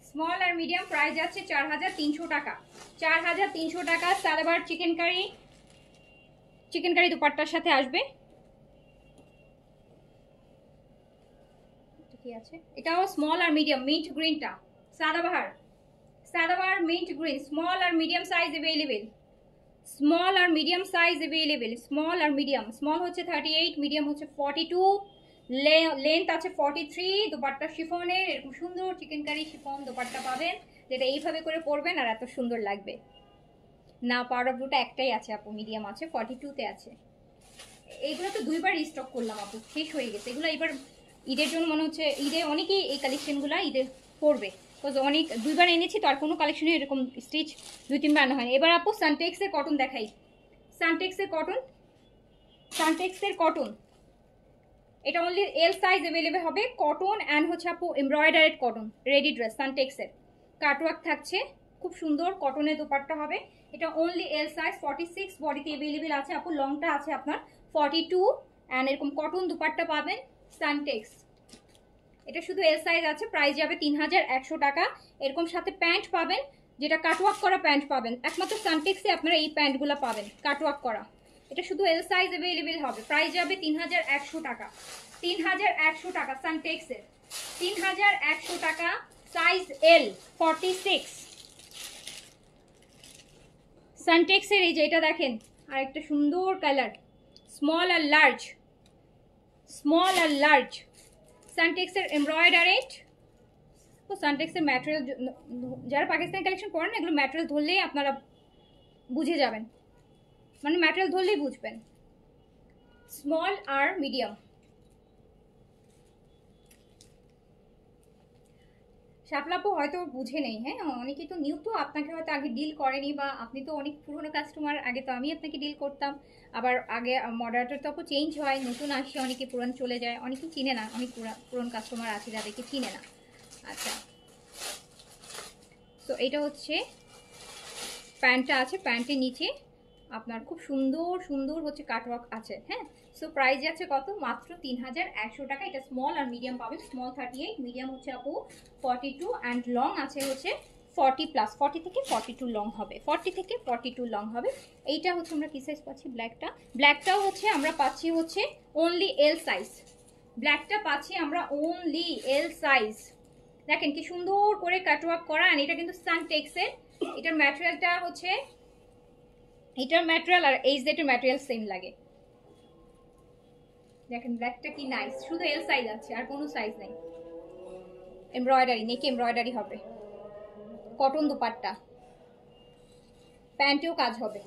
স্মল আর মিডিয়াম, প্রাইস যাচ্ছে 4300 টাকা। 4300 টাকা সালাবার চিকেন কারি, চিকেন কারি দুপাট্টার সাথে আসবে। কি আছে, এটাও স্মল আর মিডিয়াম, মিন্ট গ্রিনটা Sadabahar, Sadabahar mint green, small আর মিডিয়াম সাইজ অ্যাভেলেবেল, স্মল আর মিডিয়াম সাইজ অ্যাভেলেবেল, স্মল আর মিডিয়াম, স্মল হচ্ছে 38, মিডিয়াম হচ্ছে 42, লেন্থ আছে 43। দোপাট্টা শিফনের, এরকম সুন্দর চিকেন কারি শিফন দোপাট্টা পাবেন, যেটা এইভাবে করে পরবেন আর এত সুন্দর লাগবে না। পাউডার ব্লুটা একটাই আছে আপু, মিডিয়াম আছে 42-তে আছে। এইগুলো তো দুইবার স্টক করলাম আপু, শেষ হয়ে গেছে এগুলো, এবার ঈদের জন্য মনে হচ্ছে ঈদে অনেকেই এই কালেকশনগুলো ঈদে পরবে, বিকজ অনেক দুইবার এনেছি তো, আর কোনো কালেকশনে এরকম স্টিচ 2-3বার আনা হয়নি। এবার আপু সানটেক্সের কটন দেখাই, সানটেক্সের কটন, সানটেক্সের কটন, এটা অনলি এল সাইজ অ্যাভেলেবেল হবে, কটন অ্যান্ড হচ্ছে আপু এমব্রয়ডারেড কটন, রেডি ড্রেস সানটেক্সের, কাটওয়ার্ক থাকছে, খুব সুন্দর কটনের দোপাট্টা হবে। এটা অনলি এল সাইজ, 46 বডিতে অ্যাভেলেবেল আছে আপু, লংটা আছে আপনার 42, অ্যান্ড এরকম কটন দোপাট্টা পাবেন সানটেক্স। এটা শুধু এল সাইজ আছে, প্রাইস যাবে 3100 টাকা। এরকম সাথে প্যান্ট পাবেন, যেটা কাটওয়ার্ক করা প্যান্ট পাবেন, একমাত্র সানটেক্সে আপনারা এই প্যান্টগুলো পাবেন কাটওয়ার্ক করা। এটা শুধু এল সাইজ অ্যাভেলেবেল হবে, প্রাইস যাবে 3100 টাকা, 3100 টাকা সানটেক্সের, 3100 টাকা, সাইজ এল 46। সানটেক্সের এই যে এটা দেখেন, আর একটা সুন্দর কালার, স্মল আর লার্জ, স্মল আর লার্জ, সানটেক্সের এমব্রয়ডারেড। তো সানটেক্সের ম্যাটেরিয়াল, যারা পাকিস্তানি কালেকশন পড়েন এগুলো ম্যাটেরিয়াল ধরলেই আপনারা বুঝে যাবেন, মানে ম্যাটেরিয়াল ধরলেই বুঝবেন। স্মল আর মিডিয়াম, শাপলাপু হয়তো বুঝে নেই, হ্যাঁ অনেকেই তো নিউ, তো আপনাকে হয়তো আগে ডিল করেনি, বা আপনি তো অনেক পুরনো কাস্টমার, আগে তো আমি আপনাকে ডিল করতাম, আবার আগে মডারেটর তো আপু চেঞ্জ হয়, নতুন আসে অনেকে, পুরান চলে যায়, অনেকেই চিনে না, অনেক পুরনো কাস্টমার আছে যাদেরকে চিনে না। আচ্ছা, তো এটা হচ্ছে প্যান্টটা আছে, প্যান্টের নিচে আপনার খুব সুন্দর সুন্দর হচ্ছে কাটওয়ার্ক আছে, হ্যাঁ। সো প্রাইস যাচ্ছে কত, মাত্র 3100 টাকা। এটা স্মল আর মিডিয়াম পাবেন, স্মল 38, মিডিয়াম হচ্ছে আপু 42, অ্যান্ড লং আছে হচ্ছে 40+, 40 থেকে 42 লং হবে, 40 থেকে 42 লং হবে। এইটা হচ্ছে আমরা কি সাইজ পাচ্ছি, ব্ল্যাকটা, ব্ল্যাকটাও হচ্ছে আমরা পাচ্ছি হচ্ছে অনলি এল সাইজ, ব্ল্যাকটা পাচ্ছি আমরা অনলি এল সাইজ। দেখেন কি সুন্দর করে কাটওয়ার্ক করা, আর এটা কিন্তু সানটেক্সের, এটার ম্যাটেরিয়ালটা হচ্ছে এটার ম্যাটেরিয়াল আর এই সেটের ম্যাটেরিয়াল সেম লাগে। দেখেন ব্ল্যাকটা কি নাইস, শুধু এল সাইজ আছে আর কোনো সাইজ নেই। এমব্রয়ডারি, নেকে এমব্রয়ডারি হবে, কটন দুপাট্টা, প্যান্টেও কাজ হবে।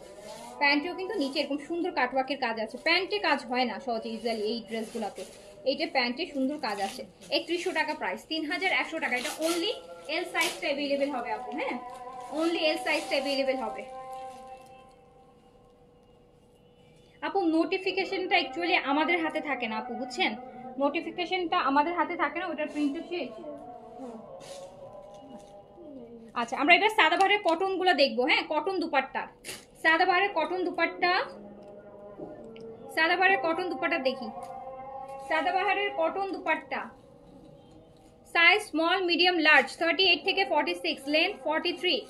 প্যান্টেও কিন্তু নিচে এরকম সুন্দর কাটওয়ার্কের কাজ আছে। প্যান্টে কাজ হয় না সহজে ইউজুয়ালি এই ড্রেসগুলোতে, এইটা প্যান্টে সুন্দর কাজ আছে। 3100 টাকা প্রাইস, 3100 টাকা। এটা অনলি এল সাইজটা অ্যাভেলেবেল হবে আপু, হ্যাঁ অনলি এল সাইজটা অ্যাভেলেবেল হবে আপু। নোটিফিকেশনটা অ্যাকচুয়ালি আমাদের হাতে থাকে না আপু, বুঝছেন? নোটিফিকেশনটা আমাদের হাতে থাকে না, ওটার প্রিন্ট শেষ। আচ্ছা আমরা এবার সাদাবাহারের কটনগুলো দেখবো, হ্যাঁ কটন দুপাট্টা, সাদাবাহারের কটন দুপাট্টা, সাদাবাহারের কটন দুপাট্টা দেখি। সাদাবাহারের cotton dupatta size small medium large 38 থেকে 46, লেন্থ 43,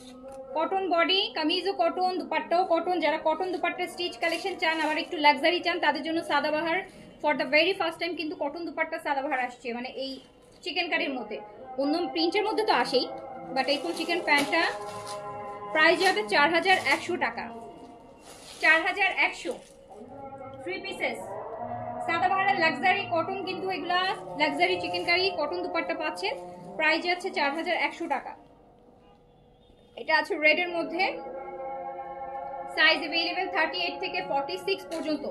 কটন বডি, কামিজও কটন, দুপাট্টাও কটন। যারা কটন দুপাট্টা স্টিচ কালেকশন চান, আবার একটু লাক্সারি চান, তাদের জন্য Sadabahar for the very first time কিন্তু কটন দুপাট্টা সাদাবাহার আসছে, মানে এই চিকেন কারির মধ্যে। অন্য প্রিন্টের মধ্যে তো আসেই, বাট এই ফুল চিকেন প্যান্টটা প্রাইস যাবে 4100 টাকা, 4100, 3 পিসেস সাদাবাহারের লাক্সারি কটন। কিন্তু এগুলা luxury chikankari cotton dupatta পাচ্ছেন, প্রাইস যাচ্ছে 4100 টাকা। এটা আছে রেডের মধ্যে, সাইজ अवेलेबल 38 থেকে 46 পর্যন্ত।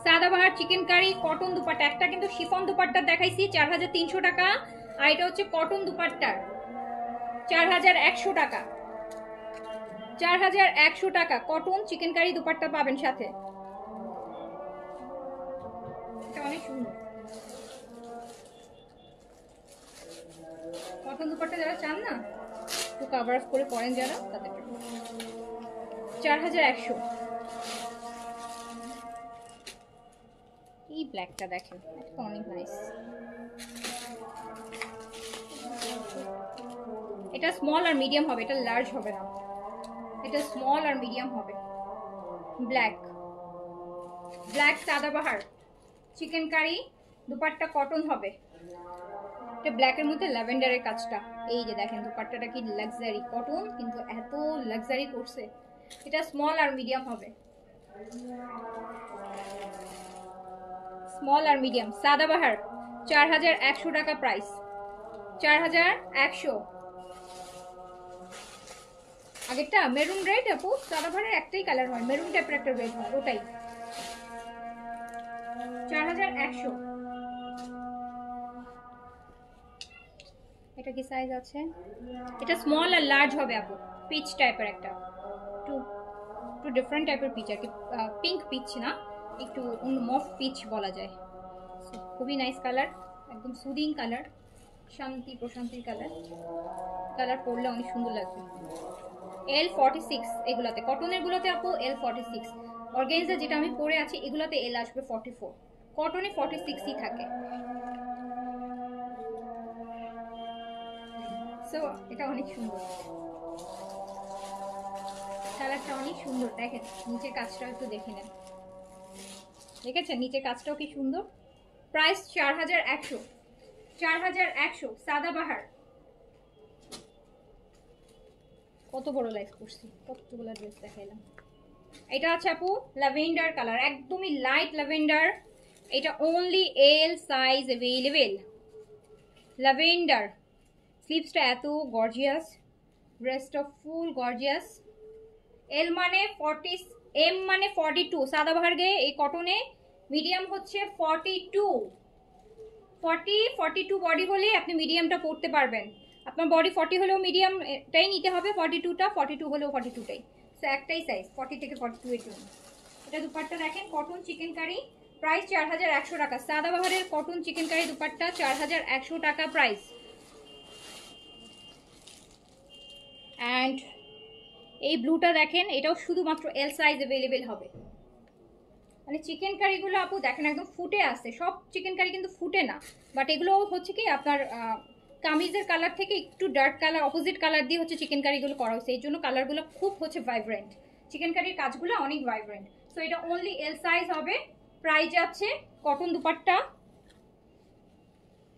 সাদাবাহার চিকেন কারি কটন দুপাট্টা, একটা কিন্তু শিফন দুপাট্টা দেখাইছি 4300 টাকা, আর এটা হচ্ছে কটন দুপাট্টার 4100 টাকা, 4100 টাকা কটন চিকেন কারি দুপাট্টা পাবেন সাথে। এটা অনেক সুন্দর কটন দুপাট্টা, যারা চান না একটু কভার আপ করে পরেন যারা, তাদের জন্য 4100। এই ব্ল্যাকটা দেখেন, এটা অনেক নাইস। এটা স্মল আর মিডিয়াম হবে, এটা লার্জ হবে না, এটা স্মল আর মিডিয়াম হবে। Black, black Sadabahar chikankari dupatta cotton হবে। এটা ব্ল্যাকের মধ্যে ল্যাভেন্ডারের কাজটা, এই যে দেখেন দুপাট্টাটা কি লাক্সারি, কটন কিন্তু এত লাক্সারি করছে। এটা স্মল আর মিডিয়াম হবে, স্মল আর মিডিয়াম। সাদাবাহার 4100 টাকা প্রাইস, 4100। আগেরটা মেরুন রেড আপু, সাদাবাহারের একটাই কালার হয়, মেরুন টাইপের একটা রেড হয়, ওটাই 4100। এটা কি সাইজ আছে? এটা স্মল আর লার্জ হবে আপু, পিচ টাইপের একটা, একটু একটু ডিফারেন্ট টাইপের পিচ আর কি, পিঙ্ক পিচ না, একটু অন্য মফ পিচ বলা যায়। খুবই নাইস কালার, একদম সুদিং কালার, শান্তি প্রশান্তির কালার, কালার পরলে অনেক সুন্দর লাগবে। L46 এগুলাতে, কটনের গুলোতে আপু L46, অর্গানজা যেটা আমি পরে আছি এগুলাতে L আসবে 44, কটনে 46ই থাকে। সো এটা অনেক সুন্দর, কালারটা অনেক সুন্দর। দেখেন নিচের কাজটাও একটু দেখে নেন, দেখেছেন নিচের কাজটাও কি সুন্দর। প্রাইস 4100, 4100 সাদাবাহার। কত বড় লাইফ করছি, কতগুলো ড্রেস দেখাইলাম। এটা আছে আপু ল্যাভেন্ডার কালার, একদমই লাইট ল্যাভেন্ডার, এটা only L size available. Lavender, স্লিভসটা এত গর্জিয়াস, ড্রেসটা ফুল গর্জিয়াস। এল মানে 40, এম মানে 42 সাদাবাহার গে এই কটনে, মিডিয়াম হচ্ছে 42, 42 বডি হলে আপনি মিডিয়ামটা পরতে পারবেন। আপনার বডি 40 হলেও মিডিয়ামটাই নিতে হবে, 42টা, 42 হলেও 42টাই, সো একটাই সাইজ 40 থেকে 42 এর জন্য। এটা দুপাট্টা দেখেন কটন চিকেন কারি, প্রাইস 4100 টাকা। সাদাবাহারের কটন চিকেন কারি দুপাট্টা 4100 টাকা প্রাইস। অ্যান্ড এই ব্লুটা দেখেন, এটাও শুধুমাত্র এল সাইজ অ্যাভেলেবেল হবে। মানে চিকেন কারিগুলো আপু দেখেন একদম ফুটে আসছে, সব চিকেন কারি কিন্তু ফুটে না, বাট এগুলো হচ্ছে কি আপনার কামিজের কালার থেকে একটু ডার্ক কালার, অপোজিট কালার দিয়ে হচ্ছে চিকেন কারিগুলো করা হয়েছে, এই জন্য কালারগুলো খুব হচ্ছে ভাইব্রেন্ট, চিকেন কারির কাজগুলো অনেক ভাইব্রেন্ট। সো এটা অনলি এল সাইজ হবে, প্রাইস যাচ্ছে কটন দুপাট্টা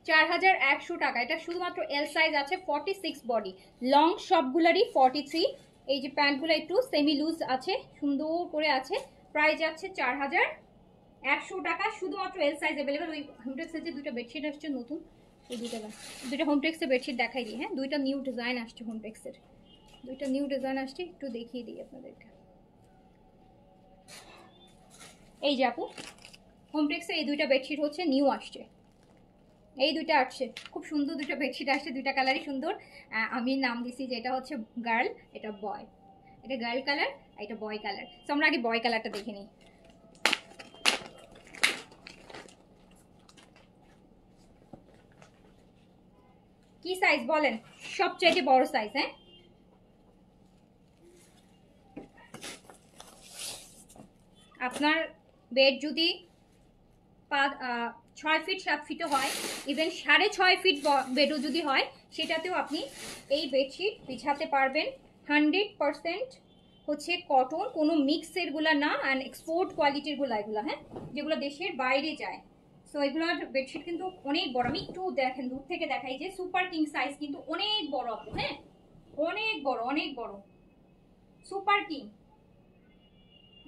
4100 টাকা। এটা শুধুমাত্র এল সাইজ আছে, 46 বডি, লং সবগুলারই 43, এই যে প্যান্টগুলো একটু সেমি লুজ আছে, সুন্দর করে আছে। প্রাইস যাচ্ছে 4100 টাকা, শুধুমাত্র এল সাইজ অ্যাভেলেবেল। ওই হোমটেক্সের যে দুটো বেডশিট আসছে নতুন, ওই দুটো হোমটেক্সের বেডশিট দেখাই দিই। হ্যাঁ, দুইটা নিউ ডিজাইন আসছে হোমটেক্সের, দুইটা নিউ ডিজাইন আসছে, একটু দেখিয়ে দিই আপনাদেরকে। এই যে আপু হোমটেক্সের এই দুইটা বেডশিট হচ্ছে নিউ আসছে, এই দুইটা আসছে, খুব সুন্দর দুটো বেডশিট আসছে, দুইটা কালারই সুন্দর। আমি নাম দিছি যে এটা হচ্ছে গার্ল, এটা বয়, এটা গার্ল কালার, এটা বয় কালার। তো আমরা আগে বয় কালারটা দেখে নিই। কি সাইজ বলেন? সবচেয়ে বড় সাইজ। হ্যাঁ, আপনার বেড যদি 6 ফিট 7 ফিটও হয়, ইভেন 6.5 ফিট বেডও যদি হয়, সেটাতেও আপনি এই বেডশিট বিছাতে পারবেন। 100% হচ্ছে কটন, কোনো মিক্সেরগুলো না, অ্যান্ড এক্সপোর্ট কোয়ালিটিরগুলো এগুলো। হ্যাঁ, যেগুলো দেশের বাইরে যায়। সো এগুলোর বেডশিট কিন্তু অনেক বড়। আমি একটু দেখেন দূর থেকে দেখাই যে সুপার কিং সাইজ কিন্তু অনেক বড় আপু। হ্যাঁ, অনেক বড়, অনেক বড় সুপার কিং।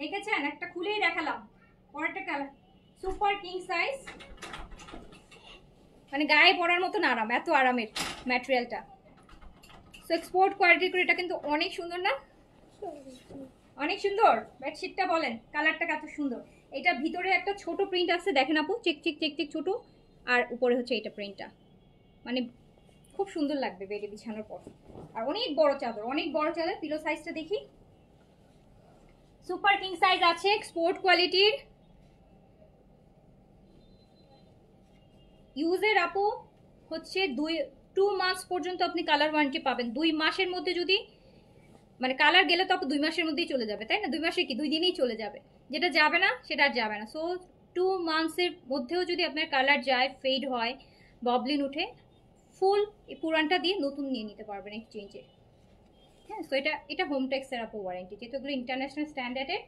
দেখেছেন? একটা খুলেই দেখালাম, পরেরটা কালার সুপার কিং সাইজ, মানে গায়ে পরার মতন আরাম, এত আরামের ম্যাটেরিয়ালটা। সো এক্সপোর্ট কোয়ালিটি করে, এটা কিন্তু অনেক সুন্দর না? অনেক সুন্দর বেডশিটটা, বলেন কালারটা কত সুন্দর। এটা ভিতরে একটা ছোট প্রিন্ট আছে, দেখেন আপু, চেক চেক চেক চেক ছোট, আর উপরে হচ্ছে এটা প্রিন্টটা, মানে খুব সুন্দর লাগবে বেডে বিছানোর পর। আর অনেক বড় চাদর, অনেক বড় চাদর। পিলো সাইজটা দেখি, সুপার কিং সাইজ আছে, এক্সপোর্ট কোয়ালিটির। ইউজের আপু হচ্ছে 2 মাস পর্যন্ত আপনি কালার ওয়ারেন্টি পাবেন। 2 মাসের মধ্যে যদি, মানে কালার গেলে তো আপু 2 মাসের মধ্যেই চলে যাবে, তাই না? 2 মাসে কি 2 দিনেই চলে যাবে, যেটা যাবে না সেটা আর যাবে না। সো 2 মান্থসের মধ্যেও যদি আপনার কালার যায়, ফেড হয়, ববলিন উঠে, ফুল পুরানটা দিয়ে নতুন নিয়ে নিতে পারবেন এক্সচেঞ্জে। হ্যাঁ, সো এটা হোমটেক্সের আপু ওয়ারেন্টি, যেহেতু এগুলো ইন্টারন্যাশনাল স্ট্যান্ডার্ডের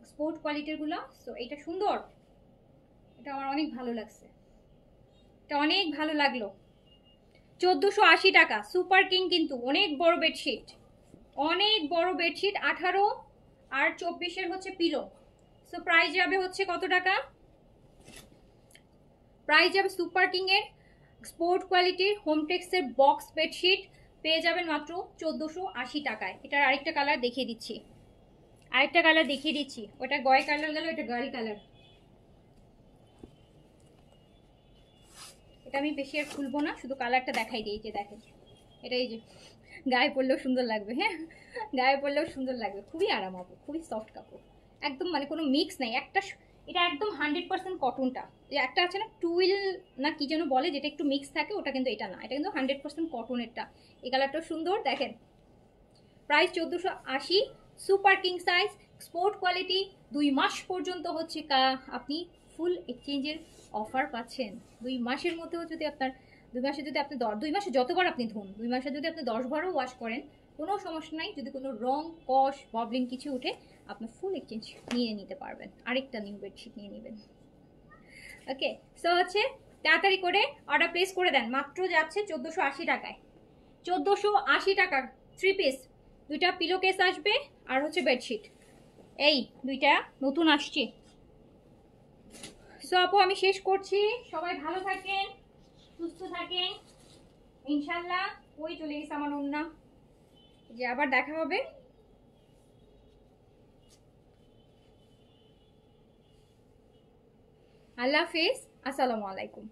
স্পোর্ট কোয়ালিটিরগুলো। সো এটা সুন্দর, এটা আমার অনেক ভালো লাগছে, এটা অনেক ভালো লাগলো। 1480 টাকা, সুপার কিং কিন্তু অনেক বড় বেডশিট, অনেক বড় বেডশিট। 18 আর 24-এর হচ্ছে পিলো। সো প্রাইস যাবে হচ্ছে কত টাকা? প্রাইস যাবে সুপার কিং এর স্পোর্ট কোয়ালিটির হোমটেক্সের বক্স বেডশিট পেয়ে যাবেন মাত্র 1480 টাকায়। এটার আরেকটা কালার দেখিয়ে দিচ্ছি, আরেকটা কালার দেখিয়ে দিচ্ছি। ওটা গয় কালার গেল, এটা গার্ল কালার। এটা আমি বেশি আর খুলবো না, শুধু কালারটা দেখাই দিই। যে দেখেন, এটা এই যে গায়ে পরলেও সুন্দর লাগবে। হ্যাঁ, গায়ে পরলেও সুন্দর লাগবে, খুবই আরাম হবে, খুবই সফট কাপড় একদম, মানে কোনো মিক্স নাই। একটা এটা একদম 100% কটনটা, যে একটা আছে না টুইল না কি যেন বলে, যেটা একটু মিক্স থাকে, ওটা কিন্তু এটা না, এটা কিন্তু 100% কটনেরটা। এই কালারটাও সুন্দর, দেখেন। Price 1480, super king size, sport quality. 2 মাস পর্যন্ত হচ্ছে আপনি ফুল এক্সচেঞ্জের অফার পাচ্ছেন। 2 মাসের মধ্যেও যদি আপনার 2 মাসে যদি আপনি 2 মাসে যতবার আপনি ধুন, 2 মাসে যদি আপনি 10 বারও ওয়াশ করেন, কোনো সমস্যা নাই। যদি কোনো রং, কষ, ববলিন কিছু উঠে, আপনার ফুল এক্সচেঞ্জ নিয়ে নিতে পারবেন, আরেকটা নিউ বেডশিট নিয়ে নেবেন। ওকে, সো হচ্ছে তাড়াতাড়ি করে অর্ডার প্লেস করে দেন, মাত্র যাচ্ছে 1480 টাকায়। 1480 টাকার 3 পিস, 2টা পিলো কেস আসবে, আর হচ্ছে বেডশিট, এই 2টা নতুন আসছে। সো আপু আমি শেষ করছি, সবাই ভালো থাকেন, সুস্থ থাকেন ইনশাল্লাহ। ওই চলে গেছে আমার ওন্না, যে আবার দেখা হবে। আল্লাহ হাফিজ, আসসালামু আলাইকুম।